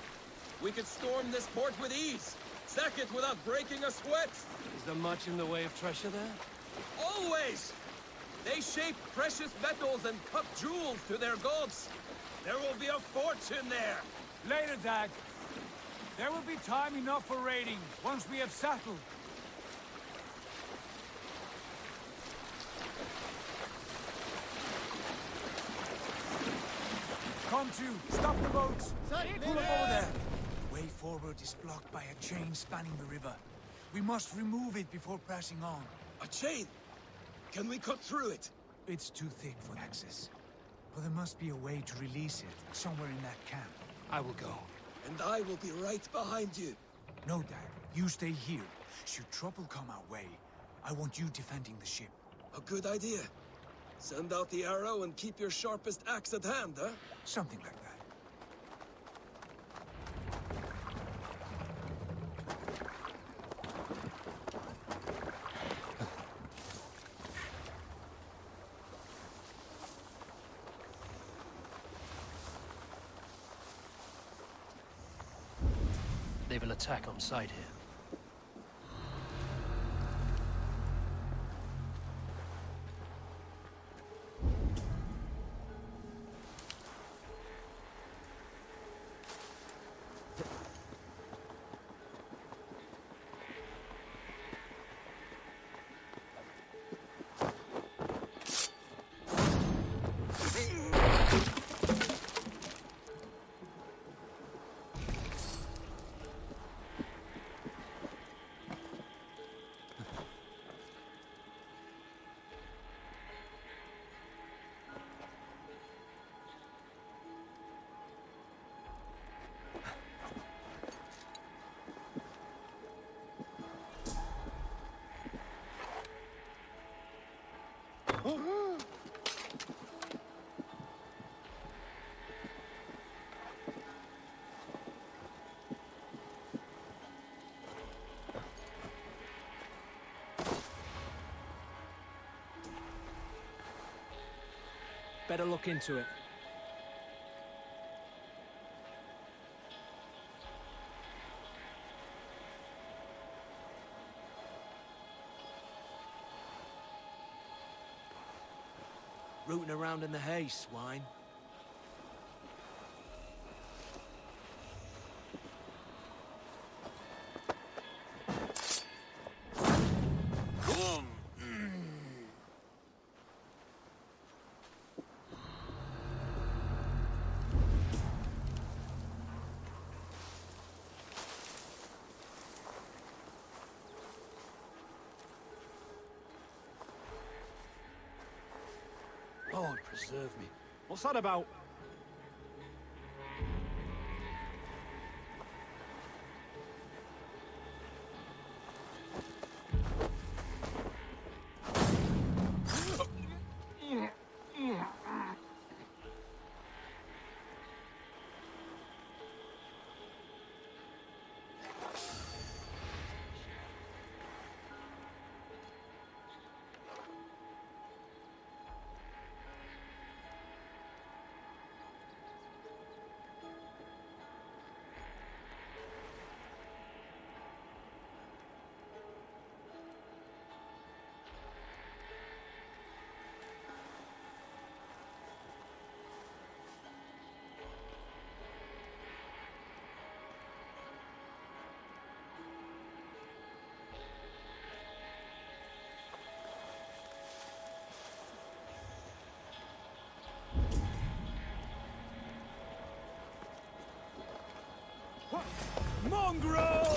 We could storm this port with ease. Sack it without breaking a sweat. Is there much in the way of treasure there? Always! They shape precious metals and cut jewels to their gods. There will be a fortune there. Later, Dag. There will be time enough for raiding, once we have settled. Come to, stop the boats! Pull up over there! The way forward is blocked by a chain spanning the river. We must remove it before pressing on. A chain? Can we cut through it? It's too thick for access. But there must be a way to release it, somewhere in that camp. I will go. And I will be right behind you. No, Dad. You stay here. Should trouble come our way, I want you defending the ship. A good idea. Send out the arrow and keep your sharpest axe at hand, huh? Something like that. They will attack on sight here. Better look into it. Rooting around in the hay, swine. Lord preserve me. What's that about? Mongrel!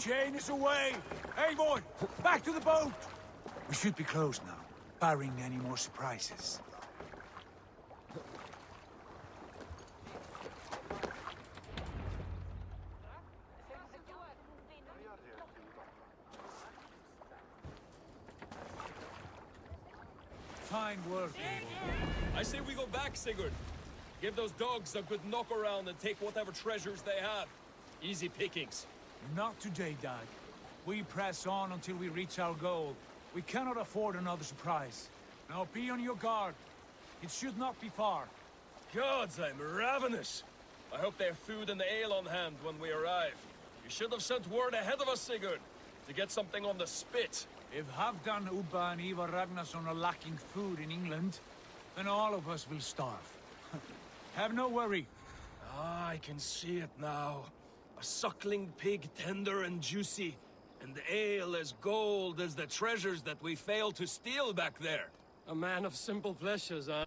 Jane is away! Eivor, back to the boat! We should be close now, barring any more surprises. Fine work, Eivor. I say we go back, Sigurd. Give those dogs a good knock around and take whatever treasures they have. Easy pickings. Not today, Dag. We press on until we reach our goal. We cannot afford another surprise. Now be on your guard. It should not be far. Gods, I'm ravenous. I hope they have food and ale on hand when we arrive. You should have sent word ahead of us, Sigurd, to get something on the spit. If Halfdan, Ubba and Ivar Ragnarsson are lacking food in England, then all of us will starve. Have no worry. Ah, I can see it now. A suckling pig, tender and juicy, and ale as gold as the treasures that we failed to steal back there. A man of simple pleasures, huh?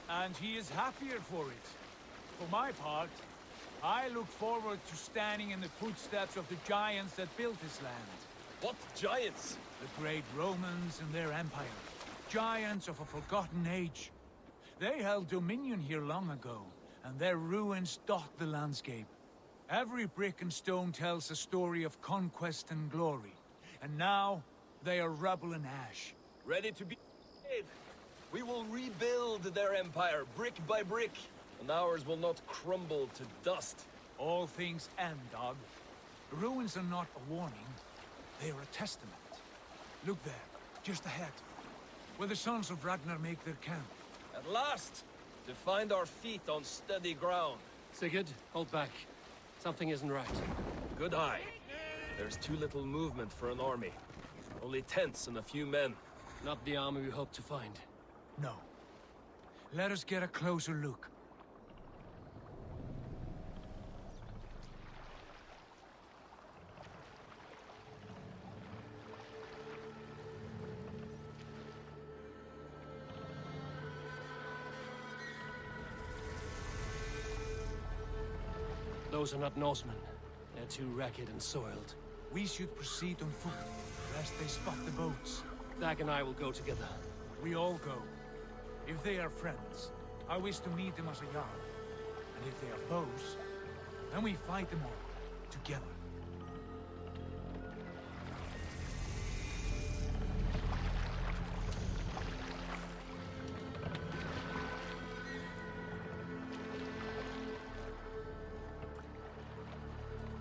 And he is happier for it. For my part, I look forward to standing in the footsteps of the giants that built this land. What giants? The great Romans and their empire. Giants of a forgotten age. They held dominion here long ago, and their ruins dot the landscape. Every brick and stone tells a story of conquest and glory. And now, they are rubble and ash. Ready to be made. We will rebuild their empire, brick by brick, and ours will not crumble to dust. All things end, Dog. The ruins are not a warning, they are a testament. Look there, just ahead, where the sons of Ragnar make their camp. At last! To find our feet on steady ground. Sigurd, hold back. Something isn't right. Good eye. There's too little movement for an army. Only tents and a few men. Not the army we hope to find. No. Let us get a closer look. Those are not Norsemen. They're too ragged and soiled. We should proceed on foot, lest they spot the boats. Dag and I will go together. We all go. If they are friends, I wish to meet them as a Jarl. And if they are foes, then we fight them all, together.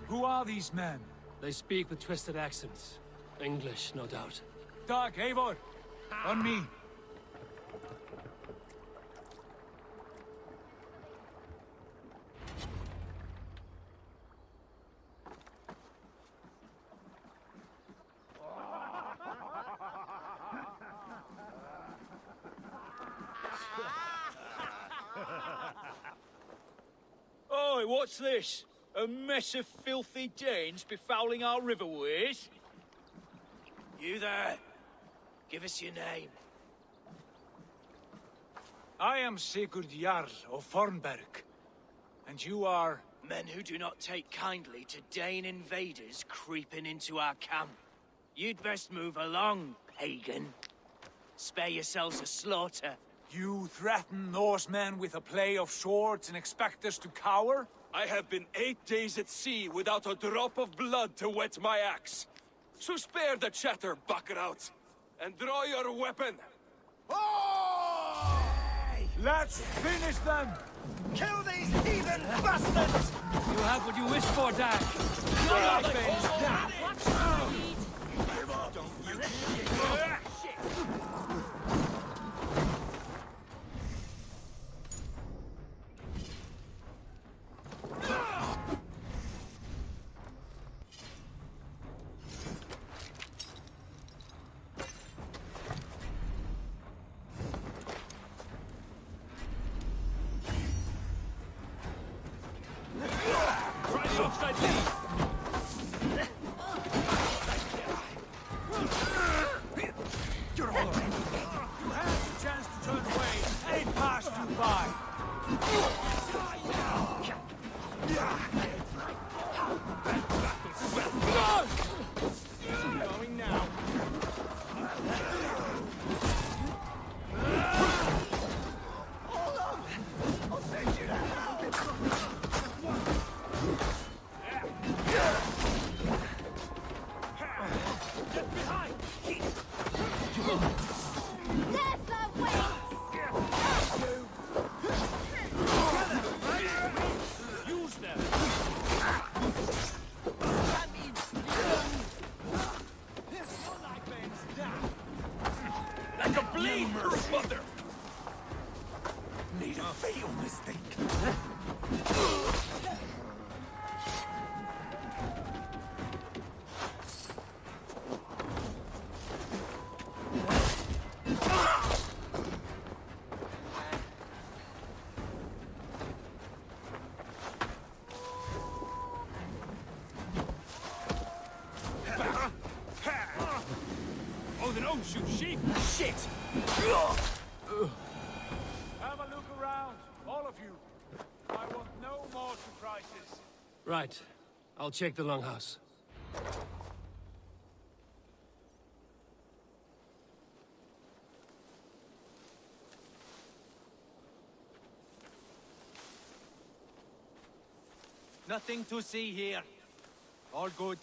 Who are these men? They speak with twisted accents. English, no doubt. Dag, Eivor! On me! Oi, what's this? A mess of filthy Danes befouling our riverways? You there. Give us your name. I am Sigurd Jarl of Fornberg. And you are... Men who do not take kindly to Dane invaders creeping into our camp. You'd best move along, pagan. Spare yourselves a slaughter. You threaten Norsemen with a play of swords and expect us to cower? I have been 8 days at sea without a drop of blood to wet my axe. So spare the chatter, Buckerout, and draw your weapon. Oh! Let's finish them! Kill these heathen bastards! You have what you wish for, Dag. Your mistake. Oh, they don't shoot sheep! Shit! Have a look around, all of you. I want no more surprises. Right. I'll check the longhouse. Nothing to see here. All good.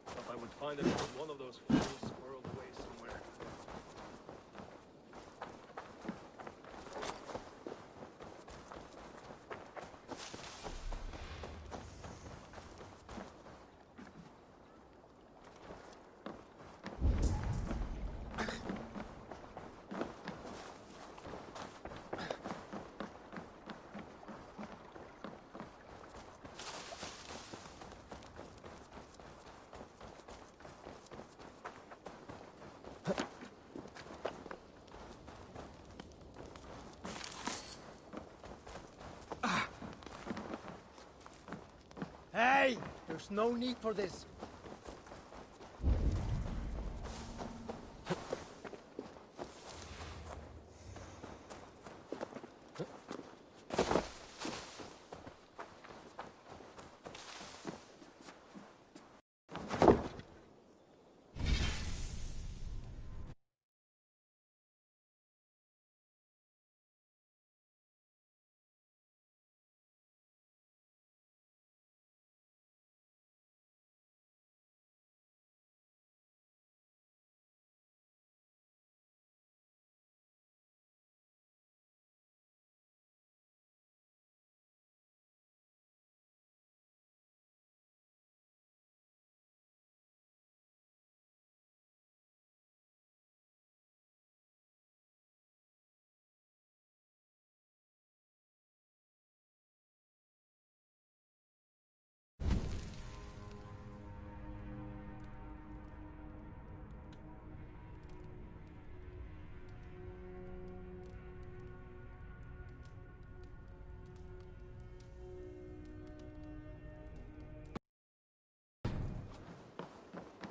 Thought I would find it in one of those fools squirreled away somewhere. Hey! There's no need for this.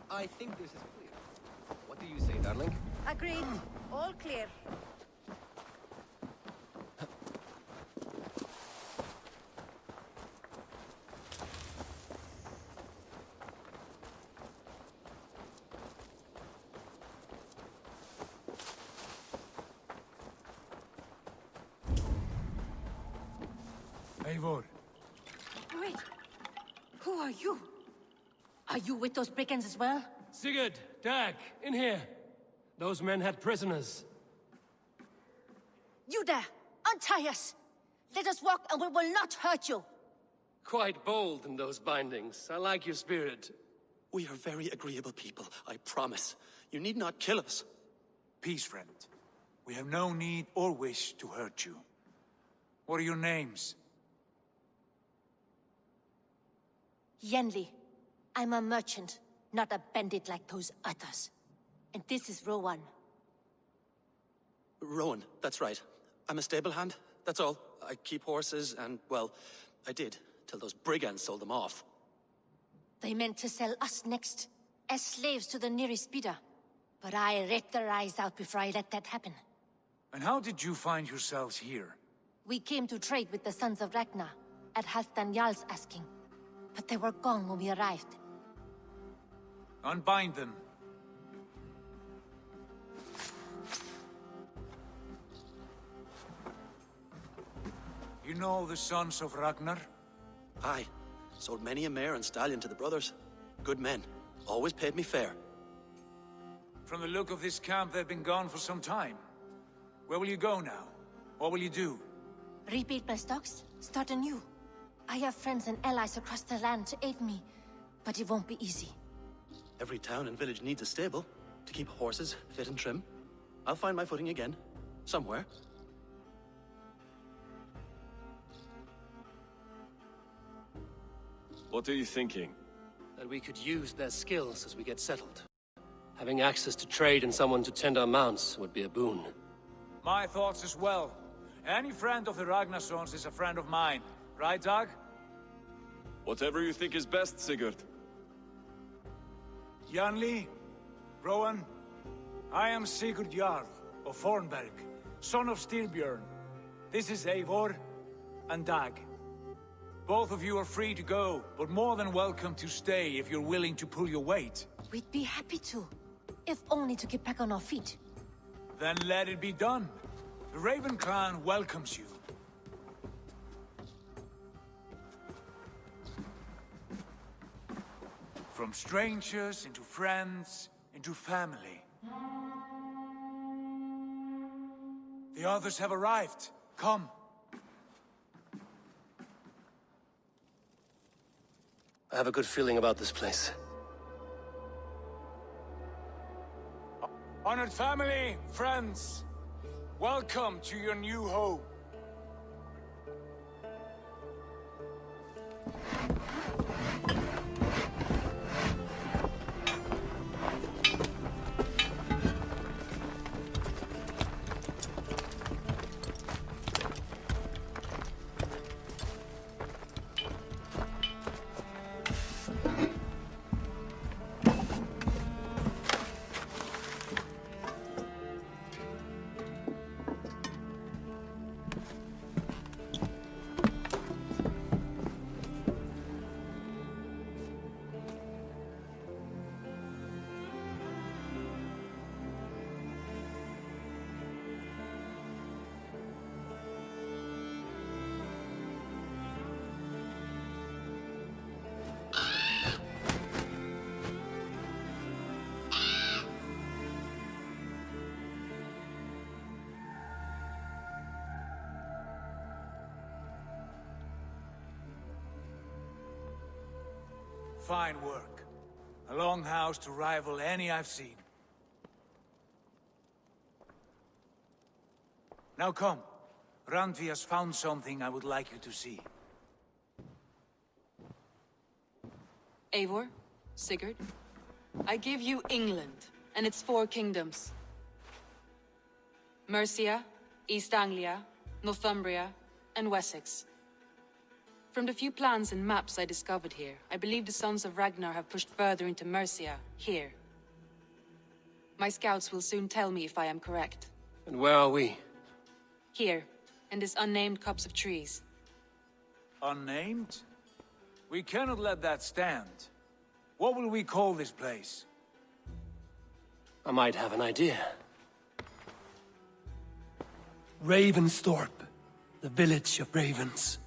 I think this is clear. What do you say, darling? Agreed. All clear. Eivor. Wait. Who are you? Are you with those brigands as well? Sigurd, Dag, in here. Those men had prisoners. You there! Untie us! Let us walk and we will not hurt you! Quite bold in those bindings. I like your spirit. We are very agreeable people, I promise. You need not kill us. Peace, friend. We have no need or wish to hurt you. What are your names? Yenli. I'm a merchant, not a bandit like those others. And this is Rowan. Rowan, that's right. I'm a stable hand, that's all. I keep horses and, well, I did, till those brigands sold them off. They meant to sell us next, as slaves to the nearest bidder. But I ripped their eyes out before I let that happen. And how did you find yourselves here? We came to trade with the Sons of Ragnar, at Halfdan Jarl's asking. But they were gone when we arrived. Unbind them. You know the Sons of Ragnar? Aye. Sold many a mare and stallion to the brothers. Good men. Always paid me fair. From the look of this camp, they've been gone for some time. Where will you go now? What will you do? Rebuild my stocks, start anew. I have friends and allies across the land to aid me, but it won't be easy. Every town and village needs a stable to keep horses fit and trim. I'll find my footing again, somewhere. What are you thinking? That we could use their skills as we get settled. Having access to trade and someone to tend our mounts would be a boon. My thoughts as well. Any friend of the Ragnarsons is a friend of mine. Right, Dag? Whatever you think is best, Sigurd. Janli, Rowan, I am Sigurd Jarl of Fornberg, son of Styrbjörn. This is Eivor and Dag. Both of you are free to go, but more than welcome to stay if you're willing to pull your weight. We'd be happy to, if only to get back on our feet. Then let it be done. The Raven Clan welcomes you. From strangers into friends, into family. The others have arrived. Come. I have a good feeling about this place. Honored family, friends, welcome to your new home. Fine work. A longhouse to rival any I've seen. Now come. Randvi has found something I would like you to see. Eivor, Sigurd, I give you England and its 4 kingdoms. Mercia, East Anglia, Northumbria, and Wessex. From the few plans and maps I discovered here, I believe the Sons of Ragnar have pushed further into Mercia, here. My scouts will soon tell me if I am correct. And where are we? Here, in this unnamed copse of trees. Unnamed? We cannot let that stand. What will we call this place? I might have an idea. Ravensthorpe, the village of ravens.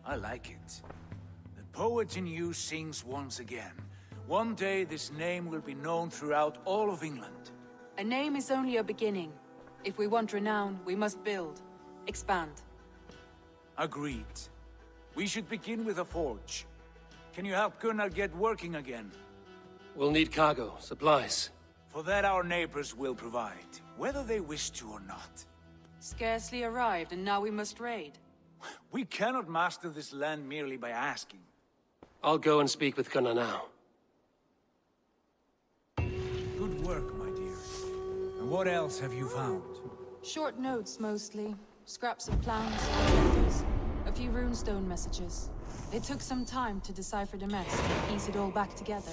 I like it. The poet in you sings once again. One day this name will be known throughout all of England. A name is only a beginning. If we want renown, we must build, expand. Agreed. We should begin with a forge. Can you help Gunnar get working again? We'll need cargo, supplies. For that our neighbors will provide, whether they wish to or not. Scarcely arrived, and now we must raid. We cannot master this land merely by asking. I'll go and speak with Gunnar now. Good work, my dear. And what else have you found? Short notes, mostly. Scraps of plans, letters, a few runestone messages. It took some time to decipher the mess and piece it all back together.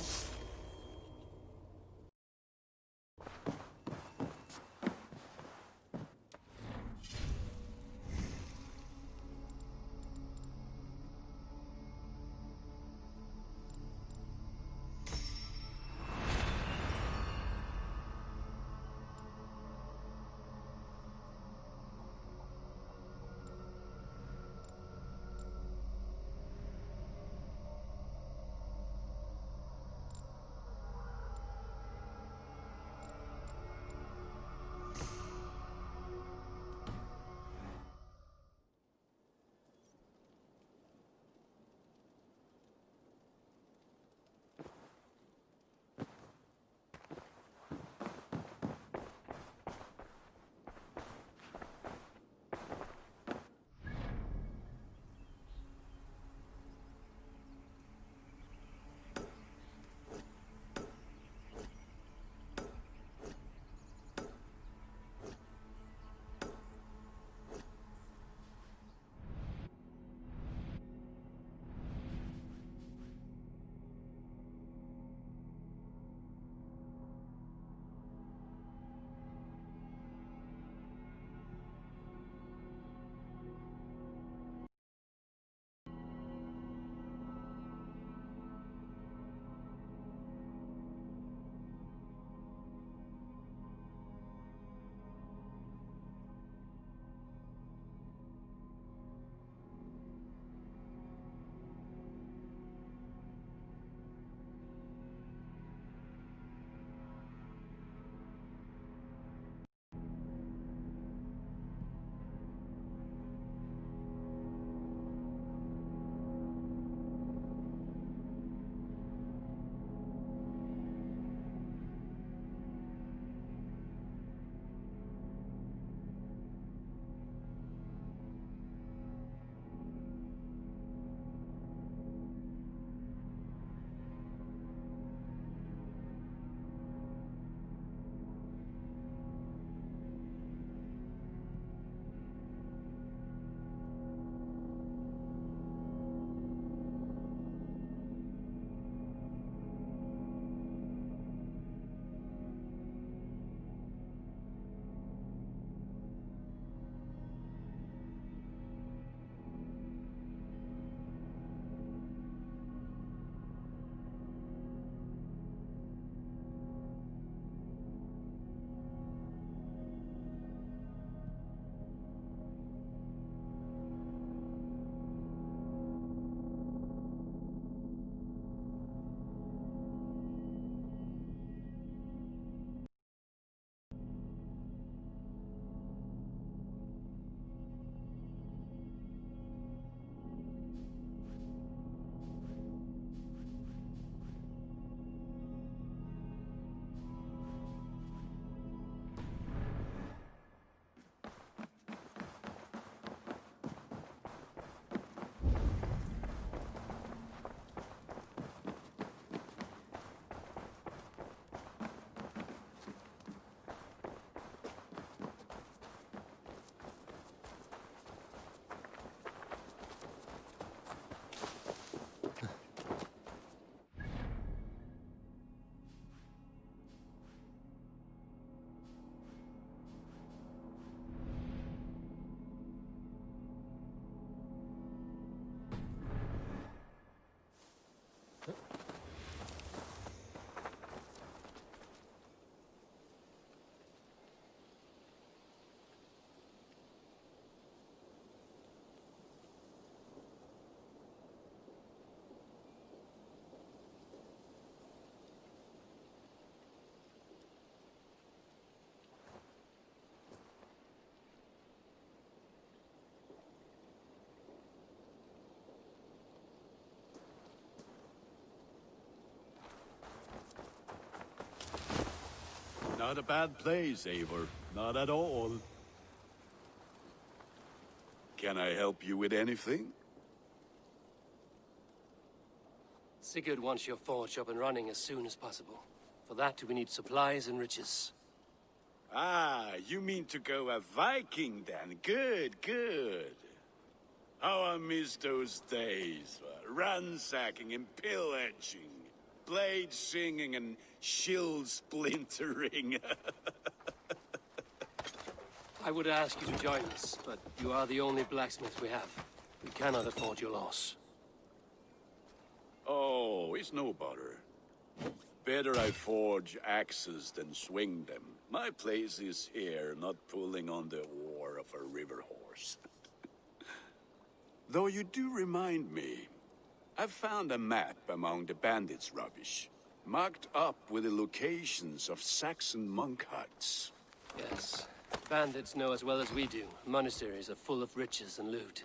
Not a bad place, Eivor. Not at all. Can I help you with anything? Sigurd wants your forge up and running as soon as possible. For that, we need supplies and riches. Ah, you mean to go a Viking then? Good, good. How I miss those days. Ransacking and pillaging. Blade singing and shield splintering. I would ask you to join us, but you are the only blacksmith we have. We cannot afford your loss. Oh, it's no bother. Better I forge axes than swing them. My place is here, not pulling on the oar of a river horse. Though you do remind me, I've found a map among the bandits' rubbish, marked up with the locations of Saxon monk huts. Yes. Bandits know as well as we do. Monasteries are full of riches and loot.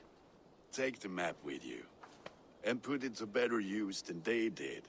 Take the map with you, and put it to better use than they did.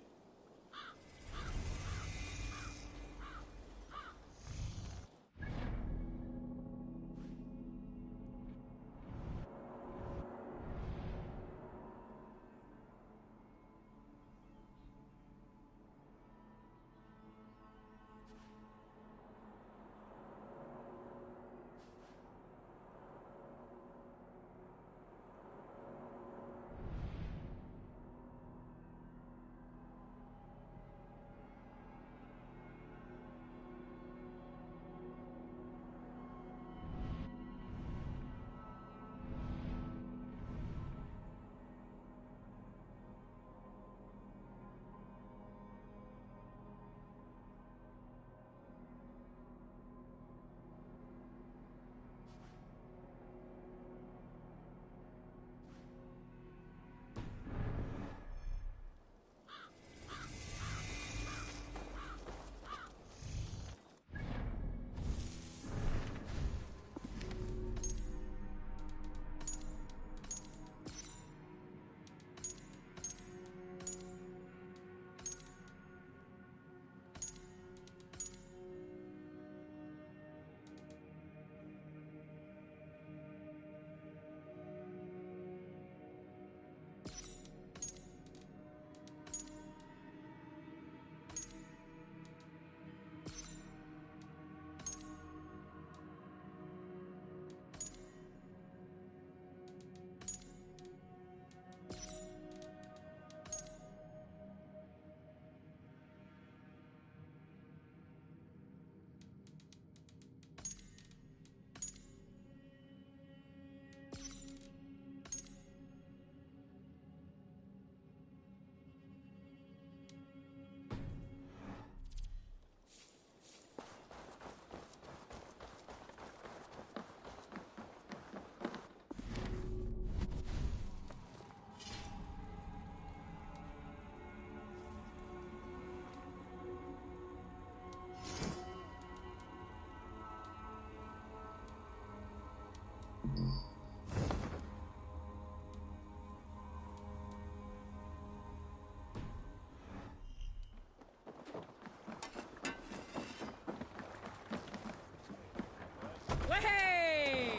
Hey!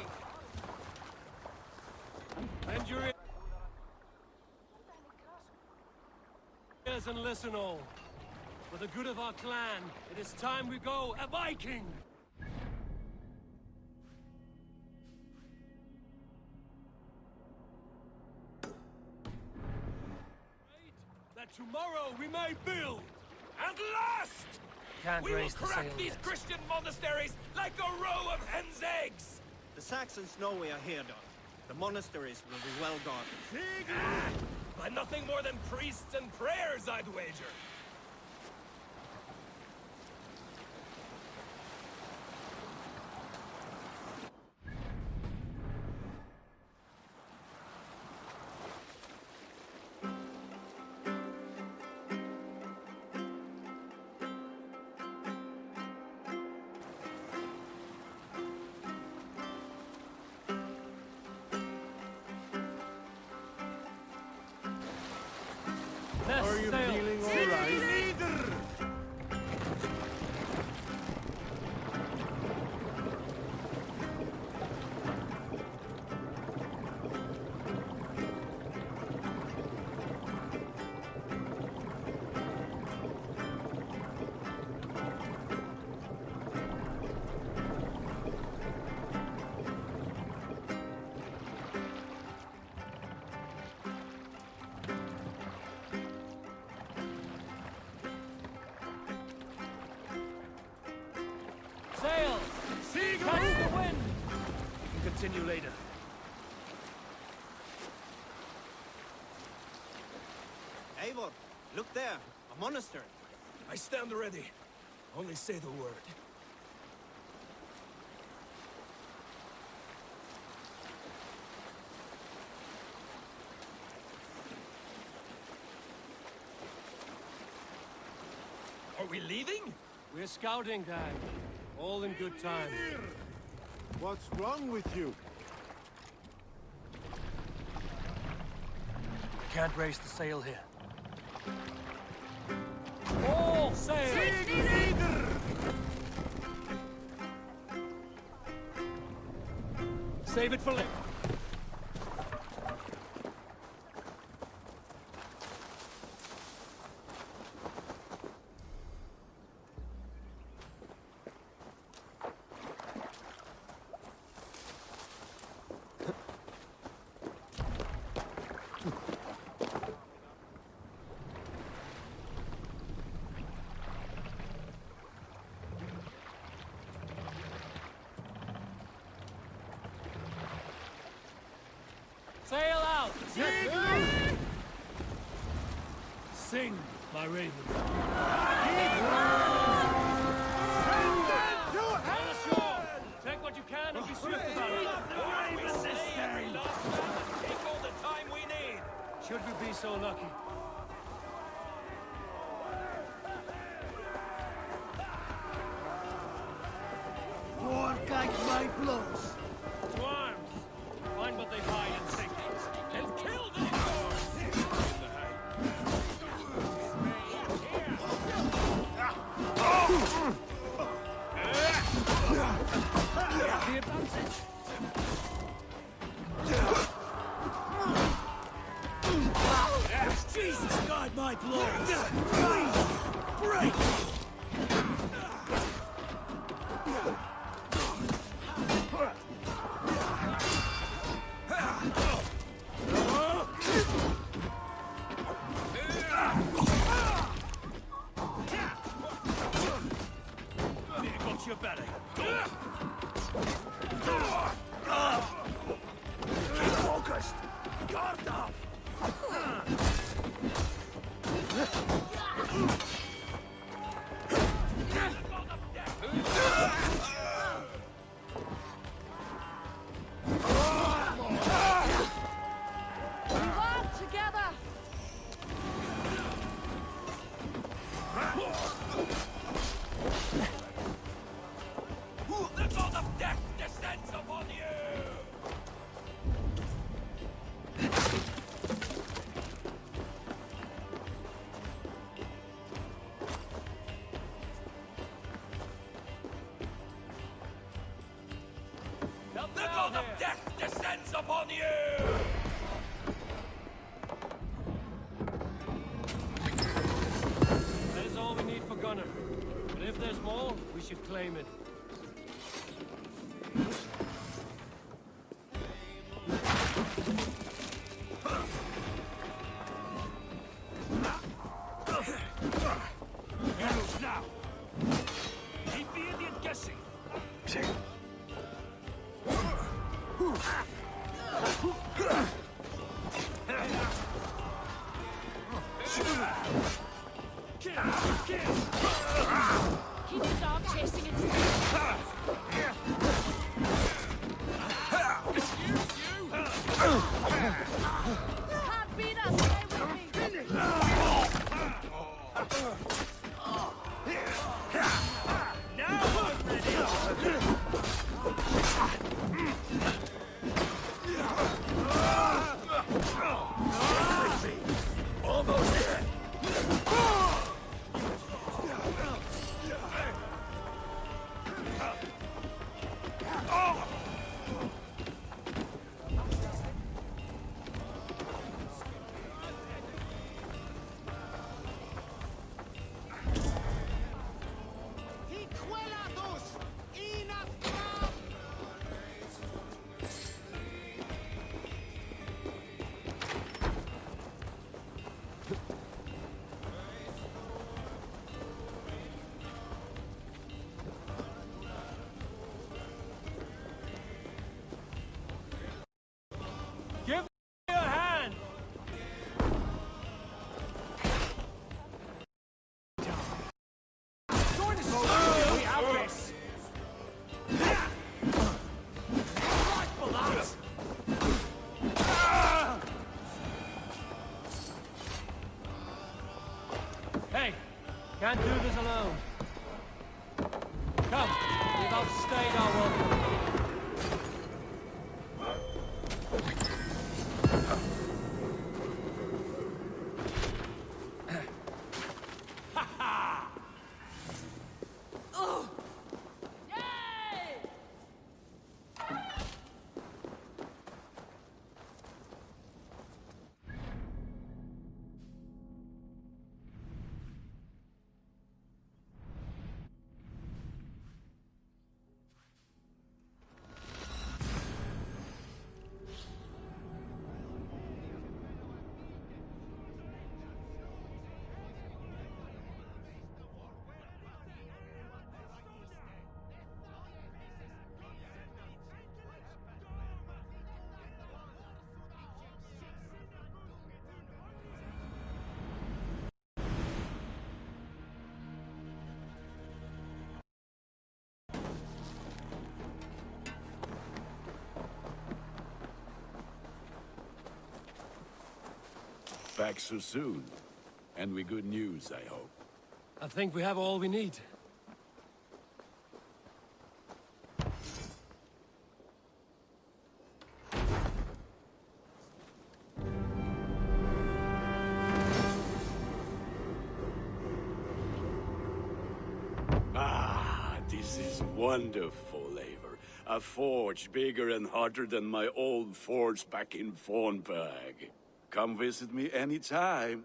Bend your ears and listen all. For the good of our clan, it is time we go a Viking! That tomorrow we may build! At last! Can't we will raise the crack sail these yet. Christian monasteries like a row of hen's eggs! The Saxons know we are here, Don. The monasteries will be well guarded. By nothing more than priests and prayers, I'd wager. Are you feeling all right? continue later. Eivor, look there. A monastery. I stand ready. Only say the word. Are we leaving? We're scouting, Dad. All in good time. What's wrong with you? We can't raise the sail here. All sail! Save it for later. Sail out! Sing, my raven. On ashore! Take what you can and be swift about it. Take all the time we need. Should we be so lucky? More guide my blows. To arms! Find what they hide and take it. And kill them! The advantage! Jesus, God, my blows! Break! Got your belly. Keep focused! Guard up! We walk together! The god of death descends upon you! The god of death descends upon you! That is all we need for Gunnar. But if there's more, we should claim it. You lose now! Keep the idiot guessing! Keep the dog chasing its tail. Can't beat us, stay with me. Now I'm ready! Almost there! Back so soon. And with good news, I hope. I think we have all we need. Ah, this is wonderful, Eivor. A forge bigger and hotter than my old forge back in Fornburg. Come visit me anytime.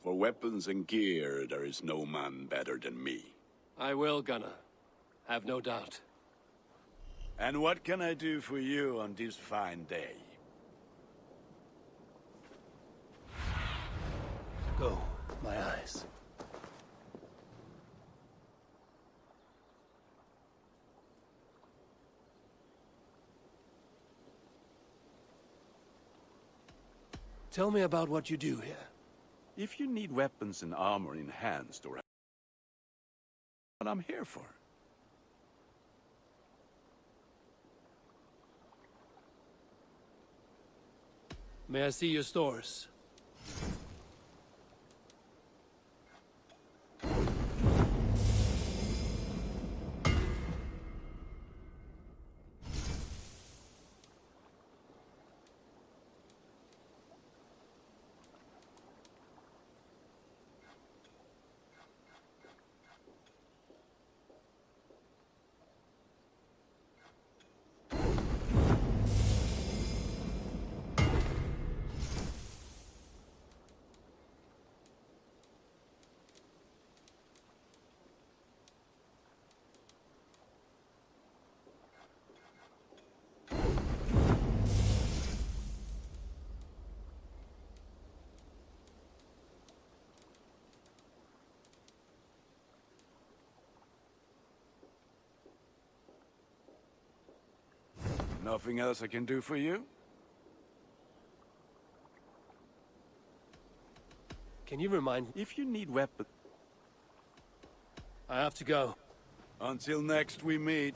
For weapons and gear, there is no man better than me. I will, Gunnar. Have no doubt. And what can I do for you on this fine day? Go, my eyes. Tell me about what you do here. If you need weapons and armor enhanced or what I'm here for. May I see your stores? Nothing else I can do for you? Can you remind me? If you need weapons... I have to go. Until next we meet.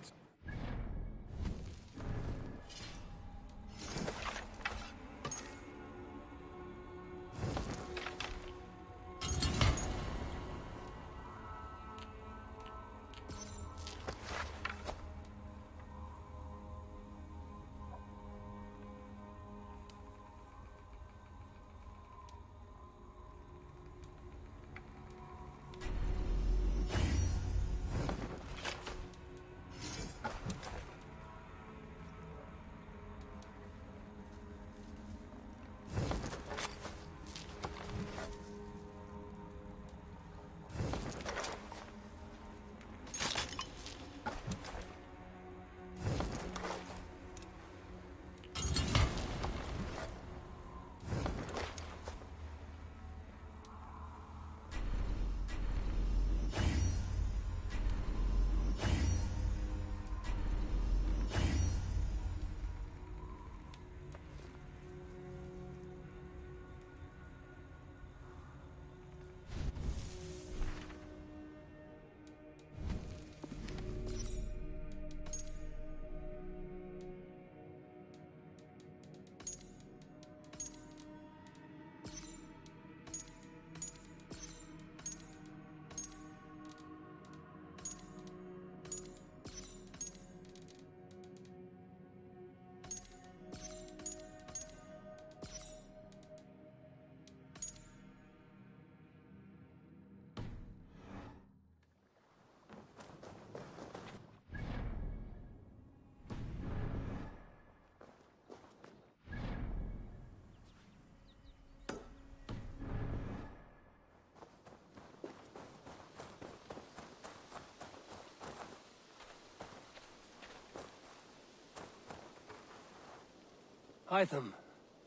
Hytham,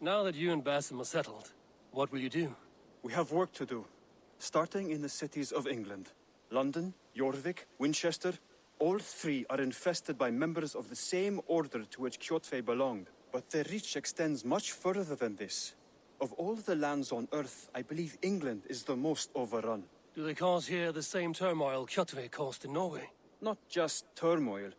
now that you and Basim are settled, what will you do? We have work to do, starting in the cities of England. London, Jorvik, Winchester, all three are infested by members of the same order to which Kjotve belonged. But their reach extends much further than this. Of all the lands on Earth, I believe England is the most overrun. Do they cause here the same turmoil Kjotve caused in Norway? Not just turmoil.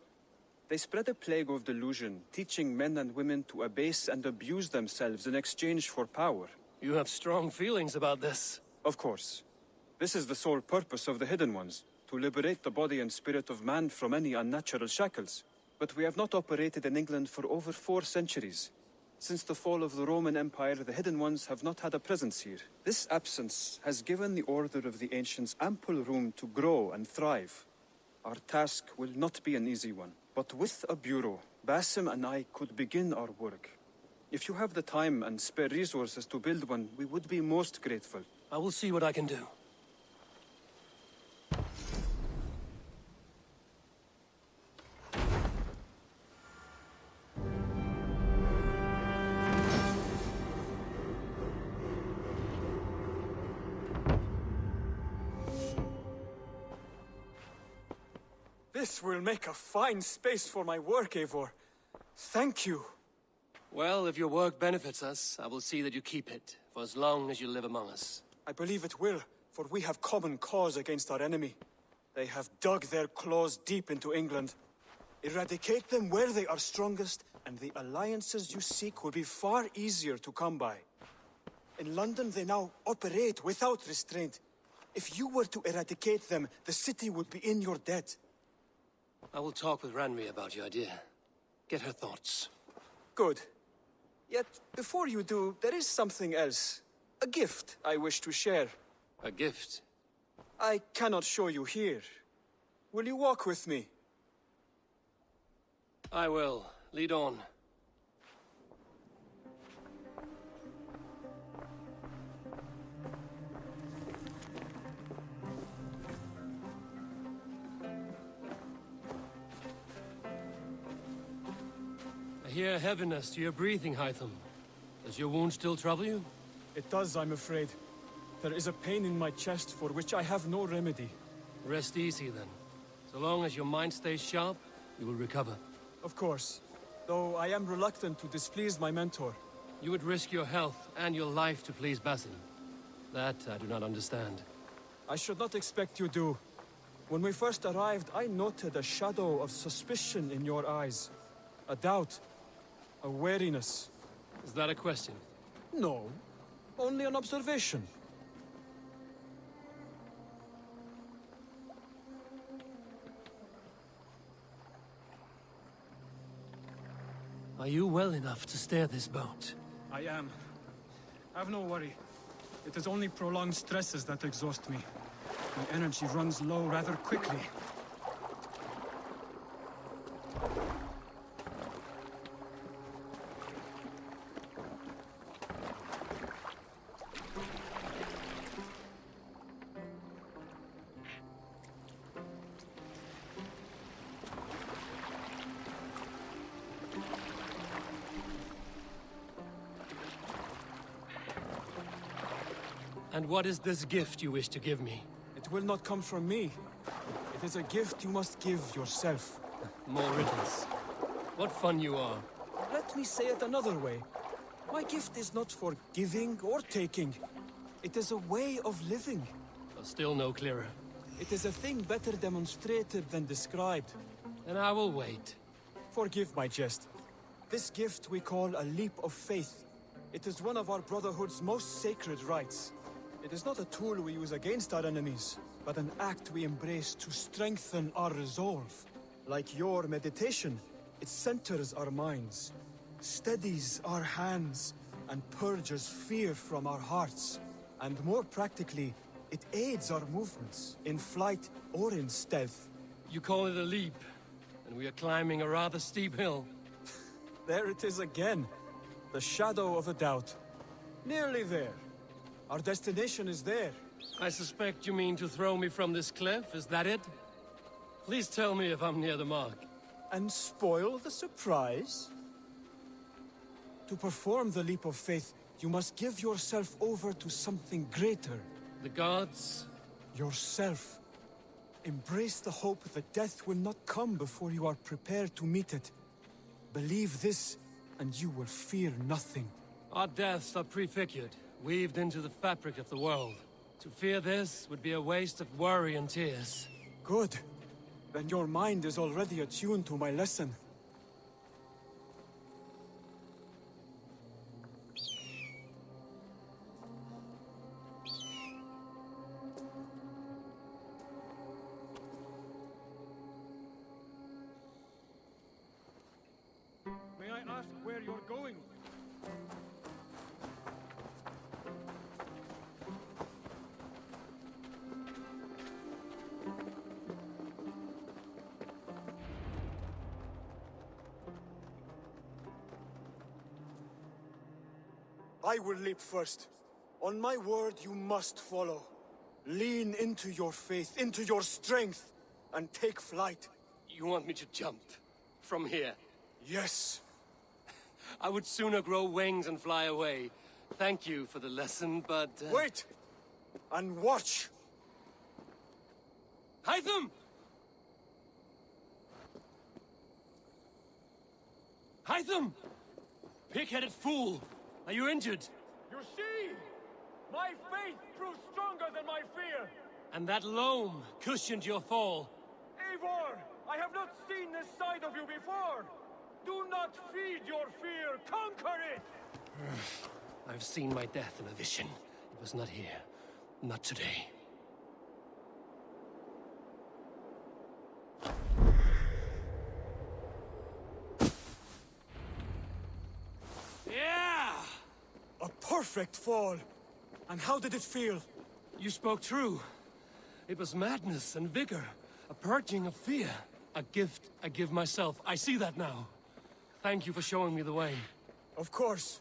They spread a plague of delusion, teaching men and women to abase and abuse themselves in exchange for power. You have strong feelings about this. Of course. This is the sole purpose of the Hidden Ones, to liberate the body and spirit of man from any unnatural shackles. But we have not operated in England for over 4 centuries. Since the fall of the Roman Empire, the Hidden Ones have not had a presence here. This absence has given the Order of the Ancients ample room to grow and thrive. Our task will not be an easy one, but with a bureau, Basim and I could begin our work. If you have the time and spare resources to build one, we would be most grateful. I will see what I can do. This will make a fine space for my work, Eivor. Thank you. Well, if your work benefits us, I will see that you keep it, for as long as you live among us. I believe it will, for we have common cause against our enemy. They have dug their claws deep into England. Eradicate them where they are strongest, and the alliances you seek will be far easier to come by. In London, they now operate without restraint. If you were to eradicate them, the city would be in your debt. I will talk with Ranri about your idea. Get her thoughts. Good. Yet, before you do, there is something else. A gift I wish to share. A gift? I cannot show you here. Will you walk with me? I will. Lead on. I hear heaviness to your breathing, Hytham. Does your wound still trouble you? It does, I'm afraid. There is a pain in my chest for which I have no remedy. Rest easy, then. So long as your mind stays sharp, you will recover. Of course. Though I am reluctant to displease my mentor. You would risk your health and your life to please Basim. That I do not understand. I should not expect you do. When we first arrived, I noted a shadow of suspicion in your eyes. A doubt. A wariness. Is that a question? No. Only an observation. Are you well enough to steer this boat? I am. Have no worry. It is only prolonged stresses that exhaust me. My energy runs low rather quickly. And what is this gift you wish to give me? It will not come from me. It is a gift you must give yourself. More riddles. What fun you are. Let me say it another way. My gift is not for giving or taking. It is a way of living. Still no clearer. It is a thing better demonstrated than described. Then I will wait. Forgive my jest. This gift we call a leap of faith. It is one of our Brotherhood's most sacred rites. It is not a tool we use against our enemies, but an act we embrace to strengthen our resolve. Like your meditation, it centers our minds, steadies our hands, and purges fear from our hearts. And more practically, it aids our movements, in flight or in stealth. You call it a leap, and we are climbing a rather steep hill. There it is again. The shadow of a doubt. Nearly there. Our destination is there. I suspect you mean to throw me from this cliff, is that it? Please tell me if I'm near the mark. And spoil the surprise? To perform the leap of faith, you must give yourself over to something greater. The gods? Yourself. Embrace the hope that death will not come before you are prepared to meet it. Believe this, and you will fear nothing. Our deaths are prefigured, weaved into the fabric of the world. To fear this would be a waste of worry and tears. Good. Then your mind is already attuned to my lesson. I ask where you're going? I will leap first. On my word, you must follow. Lean into your faith, into your strength, and take flight. You want me to jump? From here? Yes. I would sooner grow wings and fly away. Thank you for the lesson, but... Wait! And watch! Hytham! Hytham! Pig-headed fool! Are you injured? You see? My faith proved stronger than my fear! And that loam cushioned your fall. Eivor! I have not seen this side of you before! Do not feed your fear, conquer it! I've seen my death in a vision. It was not here. Not today. Yeah! A perfect fall! And how did it feel? You spoke true. It was madness and vigor. A purging of fear. A gift I give myself. I see that now. Thank you for showing me the way. Of course.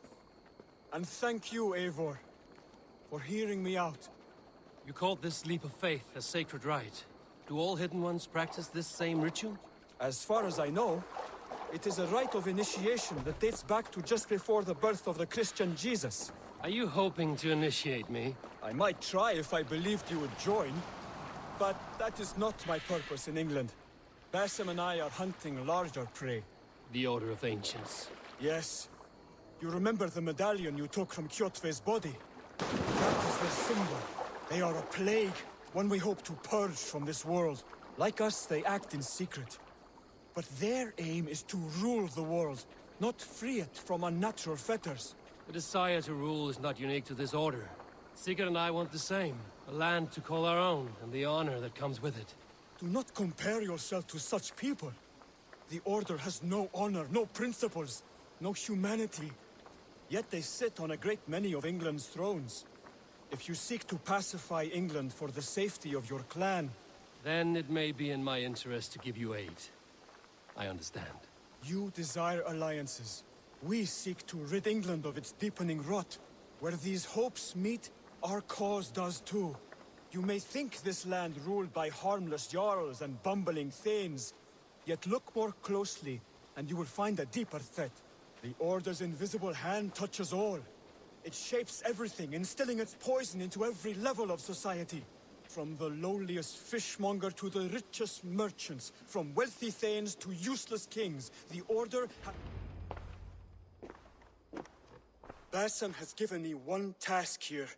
And thank you, Eivor, for hearing me out. You called this leap of faith a sacred rite. Do all Hidden Ones practice this same ritual? As far as I know, it is a rite of initiation that dates back to just before the birth of the Christian Jesus. Are you hoping to initiate me? I might try if I believed you would join, but that is not my purpose in England. Basim and I are hunting larger prey. The Order of Ancients. Yes. You remember the medallion you took from Kjotve's body? That is their symbol. They are a plague, one we hope to purge from this world. Like us, they act in secret. But their aim is to rule the world, not free it from unnatural fetters. The desire to rule is not unique to this order. Sigurd and I want the same. A land to call our own, and the honor that comes with it. Do not compare yourself to such people. The Order has no honor, no principles, no humanity. Yet they sit on a great many of England's thrones. If you seek to pacify England for the safety of your clan... Then it may be in my interest to give you aid. I understand. You desire alliances. We seek to rid England of its deepening rot. Where these hopes meet, our cause does too. You may think this land ruled by harmless jarls and bumbling thanes. Yet look more closely, and you will find a deeper threat. The Order's invisible hand touches all. It shapes everything, instilling its poison into every level of society. From the lowliest fishmonger to the richest merchants, from wealthy thanes to useless kings, the Order Basim has given me one task here.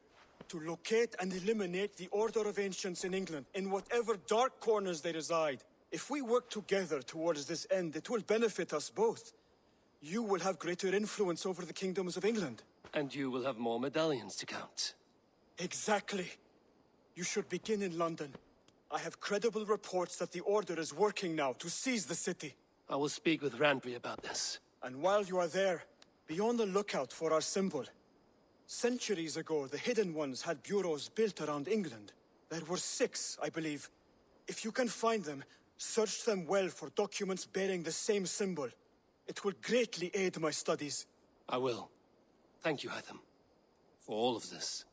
To locate and eliminate the Order of Ancients in England, in whatever dark corners they reside. If we work together towards this end, it will benefit us both. You will have greater influence over the kingdoms of England. And you will have more medallions to count. Exactly. You should begin in London. I have credible reports that the Order is working now to seize the city. I will speak with Randvi about this. And while you are there, be on the lookout for our symbol. Centuries ago, the Hidden Ones had bureaus built around England. There were 6, I believe. If you can find them, search them well for documents bearing the same symbol. It will greatly aid my studies. I will. Thank you, Hytham, for all of this.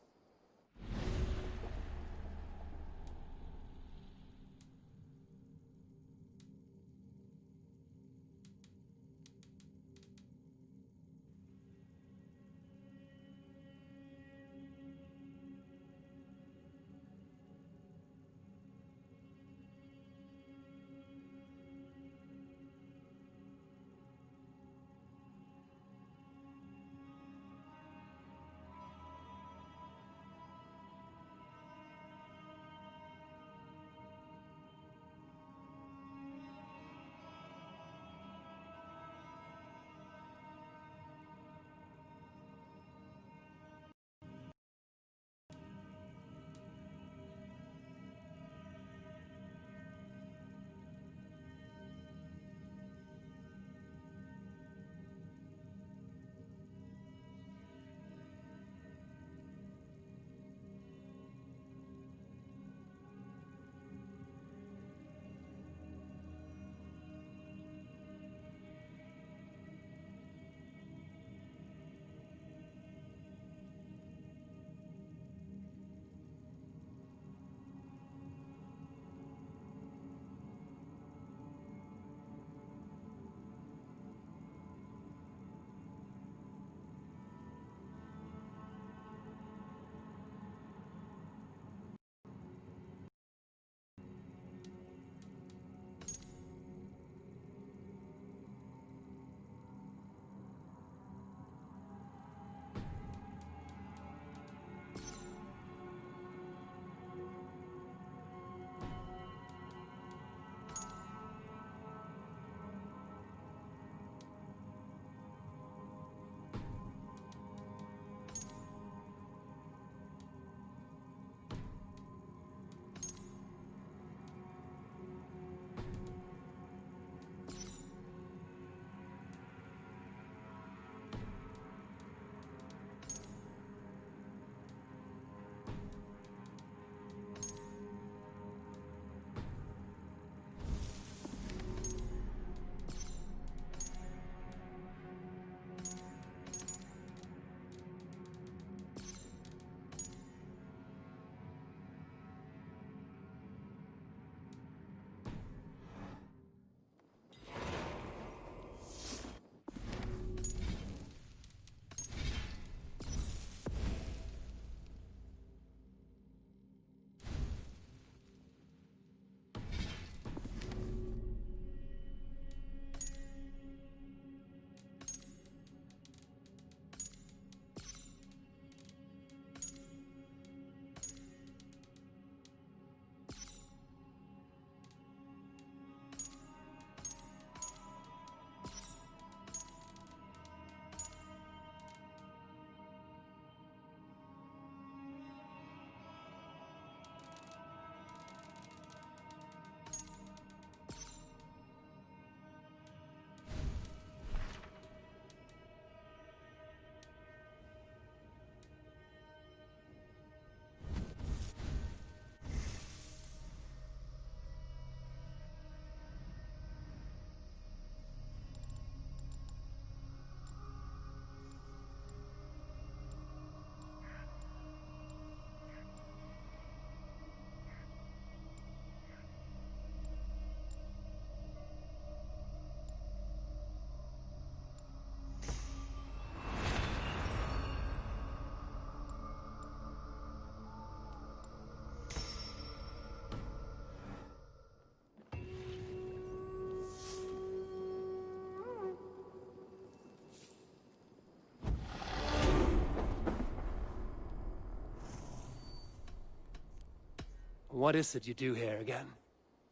What is it you do here again?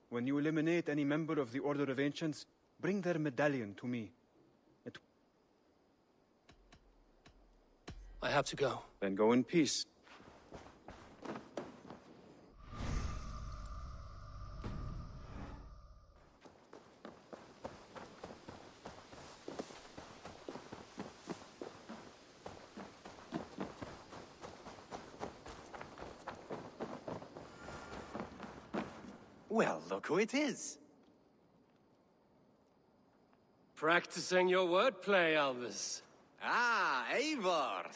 When you eliminate any member of the Order of Ancients, bring their medallion to me. I have to go. Then go in peace. Well, look who it is. Practicing your wordplay, Albus. Ah, Eivor!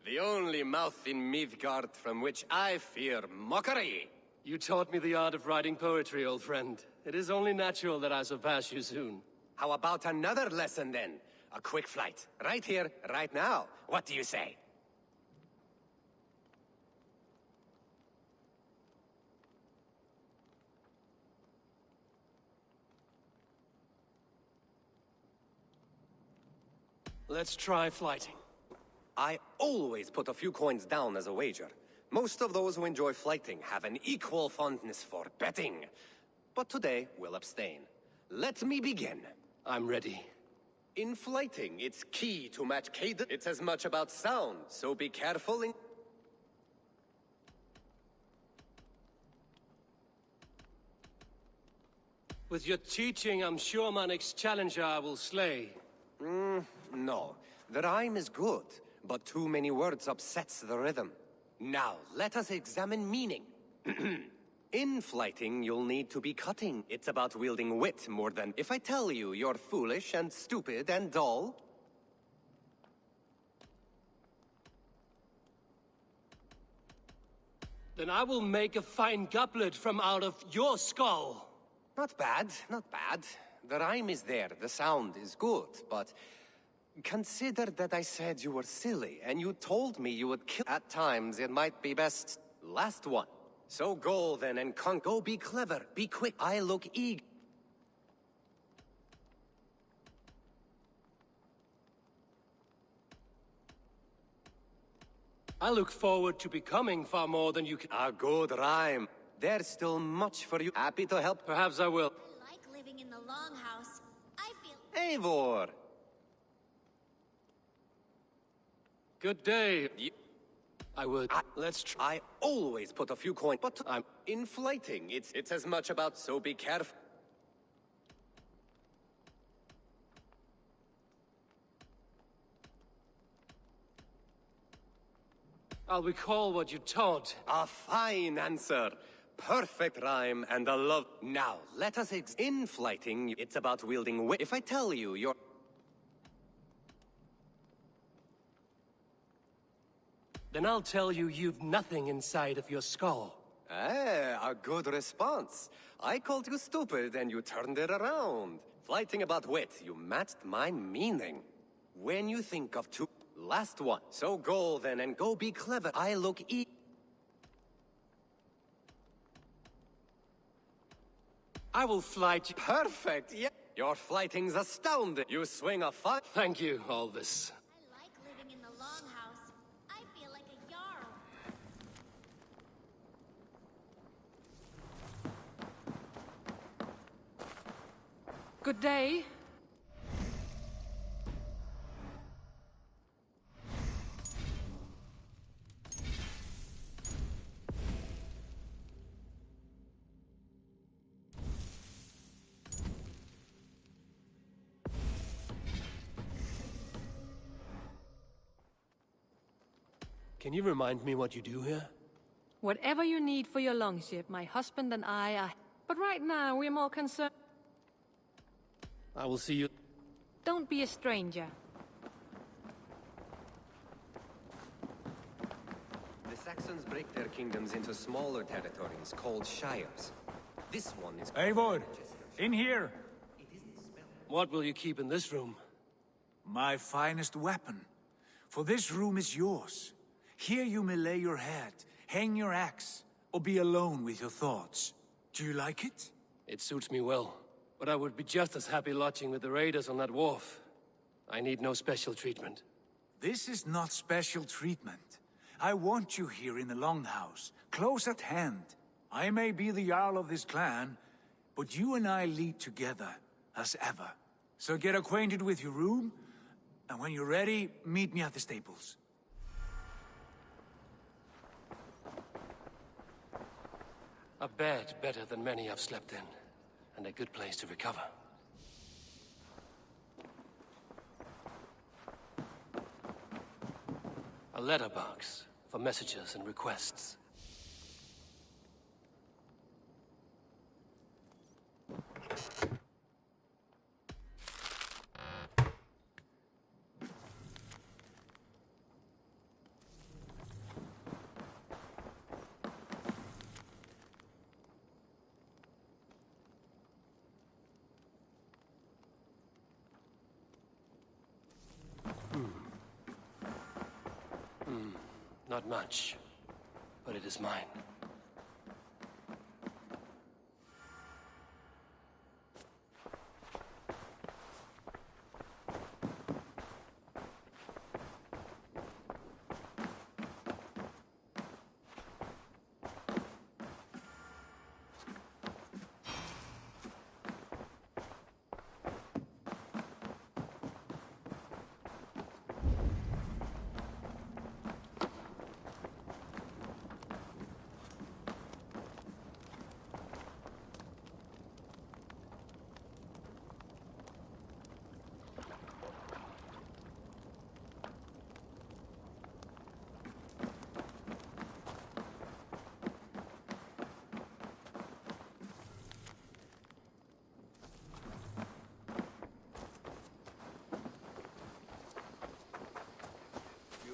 The only mouth in Midgard from which I fear mockery. You taught me the art of writing poetry, old friend. It is only natural that I surpass you soon. How about another lesson then? A quick flight. Right here, right now. What do you say? Let's try flighting. I always put a few coins down as a wager. Most of those who enjoy flighting have an equal fondness for betting. But today, we'll abstain. Let me begin. I'm ready. In flighting, it's key to match cadence. It's as much about sound, so be careful in... With your teaching, I'm sure my next challenger I will slay. No. The rhyme is good, but too many words upsets the rhythm. Now, let us examine meaning. In flighting, you'll need to be cutting. It's about wielding wit more than... If I tell you you're foolish and stupid and dull... Then I will make a fine goblet from out of your skull. Not bad, not bad. The rhyme is there, the sound is good, but... Consider that I said you were silly, and you told me you would kill... At times, it might be best... Last one. So go then and go be clever, be quick. I look eager. I look forward to becoming far more than you can... A good rhyme. There's still much for you. Happy to help. Perhaps I will. I like living in the Longhouse. I feel... Eivor! Good day. I would. Let's try. I always put a few coins, but I'm in flighting. It's as much about, so be careful. I'll recall what you taught. A fine answer. Perfect rhyme and a love. Now, let us in flighting. It's about wielding wit. If I tell you you're... Then I'll tell you you've nothing inside of your skull. Ah, a good response. I called you stupid and you turned it around. Flighting about wit, you matched my meaning. When you think of two... Last one. So go then and go be clever. I look I will flight... Perfect, yeah. Your flighting's astounding. You swing a fine... Thank you, Albus. I like living in the Longhouse. I feel like a Jarl. Good day. Can you remind me what you do here? Whatever you need for your longship, my husband and I are... But right now, we're more concerned... I will see you... Don't be a stranger. The Saxons break their kingdoms into smaller territories called shires. This one is... Eivor! In here! What will you keep in this room? My finest weapon. For this room is yours. Here you may lay your head, hang your axe, or be alone with your thoughts. Do you like it? It suits me well. But I would be just as happy lodging with the raiders on that wharf. I need no special treatment. This is not special treatment. I want you here in the Longhouse, close at hand. I may be the Jarl of this clan, but you and I lead together, as ever. So get acquainted with your room, and when you're ready, meet me at the stables. A bed better than many I've slept in, and a good place to recover. A letterbox for messages and requests. Not much, but it is mine.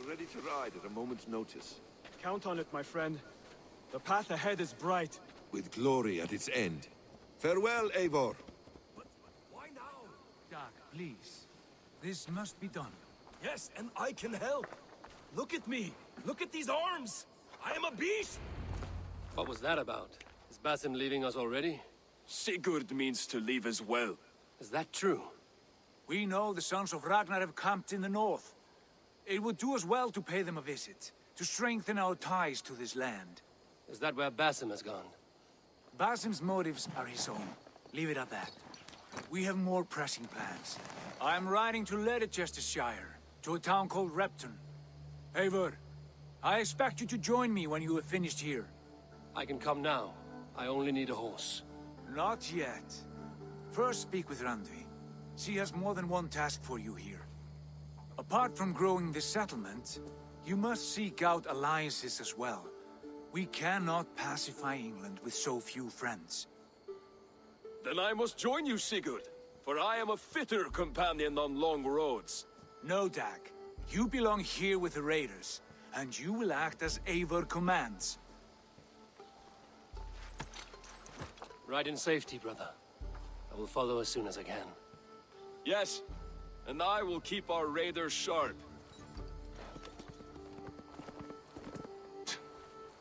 Ready to ride at a moment's notice. Count on it, my friend. The path ahead is bright. With glory at its end. Farewell, Eivor. Why now? Dag, please. This must be done. Yes, and I can help. Look at me. Look at these arms. I am a beast. What was that about? Is Basim leaving us already? Sigurd means to leave as well. Is that true? We know the sons of Ragnar have camped in the north. It would do us well to pay them a visit, to strengthen our ties to this land. Is that where Basim has gone? Basim's motives are his own. Leave it at that. We have more pressing plans. I'm riding to Leicestershire, to a town called Repton. Eivor, I expect you to join me when you have finished here. I can come now. I only need a horse. Not yet. First speak with Randvi. She has more than one task for you here. Apart from growing this settlement, you must seek out alliances as well. We cannot pacify England with so few friends. Then I must join you, Sigurd, for I am a fitter companion on long roads. No, Dag. You belong here with the raiders, and you will act as Eivor commands. Ride in safety, brother. I will follow as soon as I can. Yes, and I will keep our raiders sharp.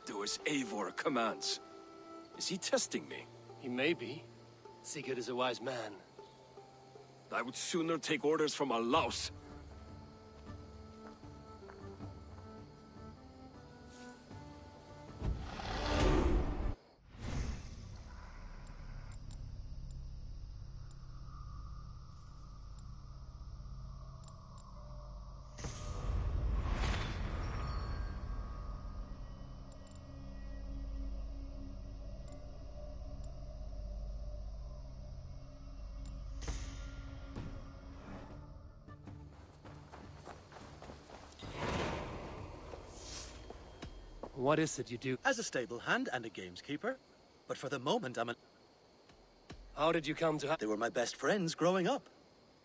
Do as Eivor commands. Is he testing me? He may be. Sigurd is a wise man. I would sooner take orders from a louse. What is it you do? As a stable hand and a gameskeeper. But for the moment, I'm a... How did you come to... They were my best friends growing up.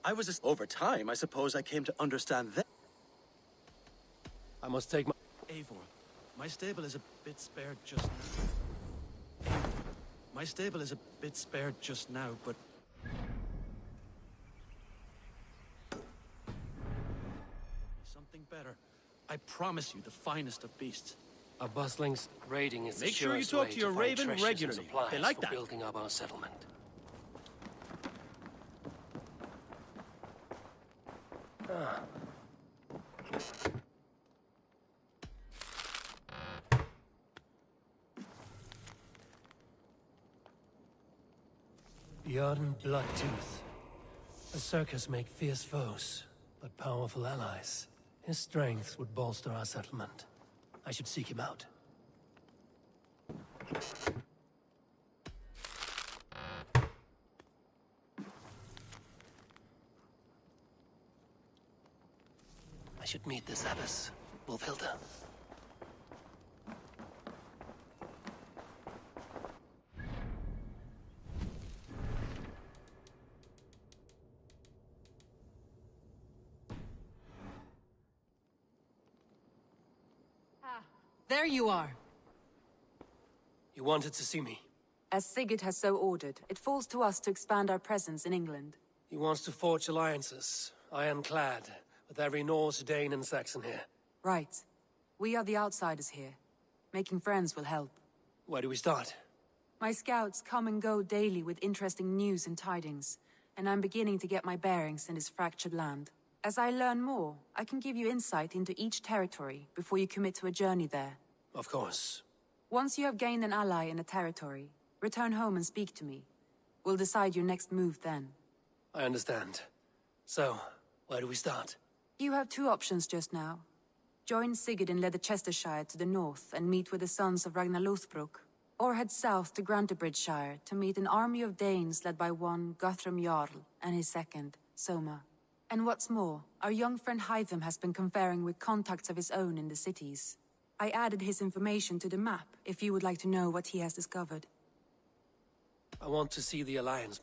I was over time, I suppose I came to understand them. I must take my... Eivor, my stable is a bit spared just now. Eivor, my stable is a bit spared just now, but... Something better. I promise you the finest of beasts. A bustling raiding is the Make sure you surest talk way to your find raven treasures and regularly. supplies They like for that. building up our settlement. Bjorn Bloodtooth. The circus make fierce foes, but powerful allies. His strength would bolster our settlement. I should seek him out. I should meet this abbess, Wolfhilda. There you are. You wanted to see me? As Sigurd has so ordered, it falls to us to expand our presence in England. He wants to forge alliances, ironclad, with every Norse, Dane, and Saxon here. Right. We are the outsiders here. Making friends will help. Where do we start? My scouts come and go daily with interesting news and tidings, and I'm beginning to get my bearings in this fractured land. As I learn more, I can give you insight into each territory before you commit to a journey there. Of course. Once you have gained an ally in a territory, return home and speak to me. We'll decide your next move then. I understand. So, where do we start? You have two options just now. Join Sigurd in Leicestershire to the north and meet with the sons of Ragnar Lothbrok, or head south to Grantebridgeshire to meet an army of Danes led by one Guthrum Jarl and his second, Soma. And what's more, our young friend Hytham has been conferring with contacts of his own in the cities. I added his information to the map, if you would like to know what he has discovered. I want to see the Alliance.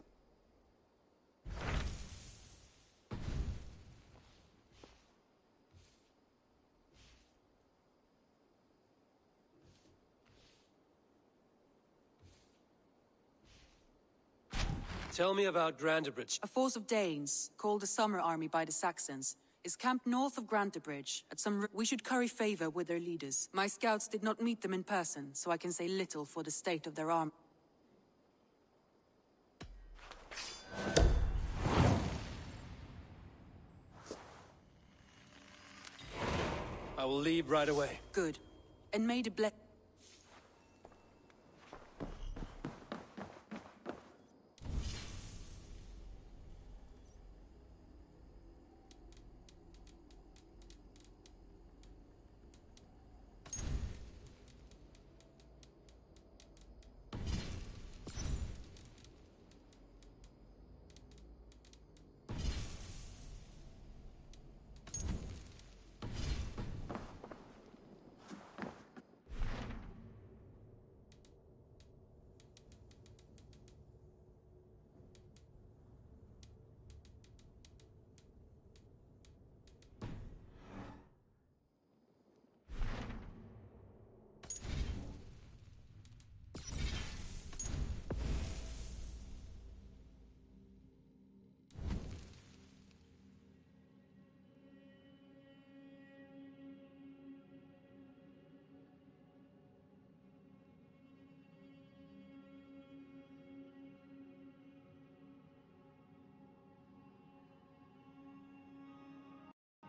Tell me about Grantebridge. A force of Danes, called the Summer Army by the Saxons, is camped north of Grantebridge at some... We should curry favor with their leaders. My scouts did not meet them in person, so I can say little for the state of their army. I will leave right away. Good. And may the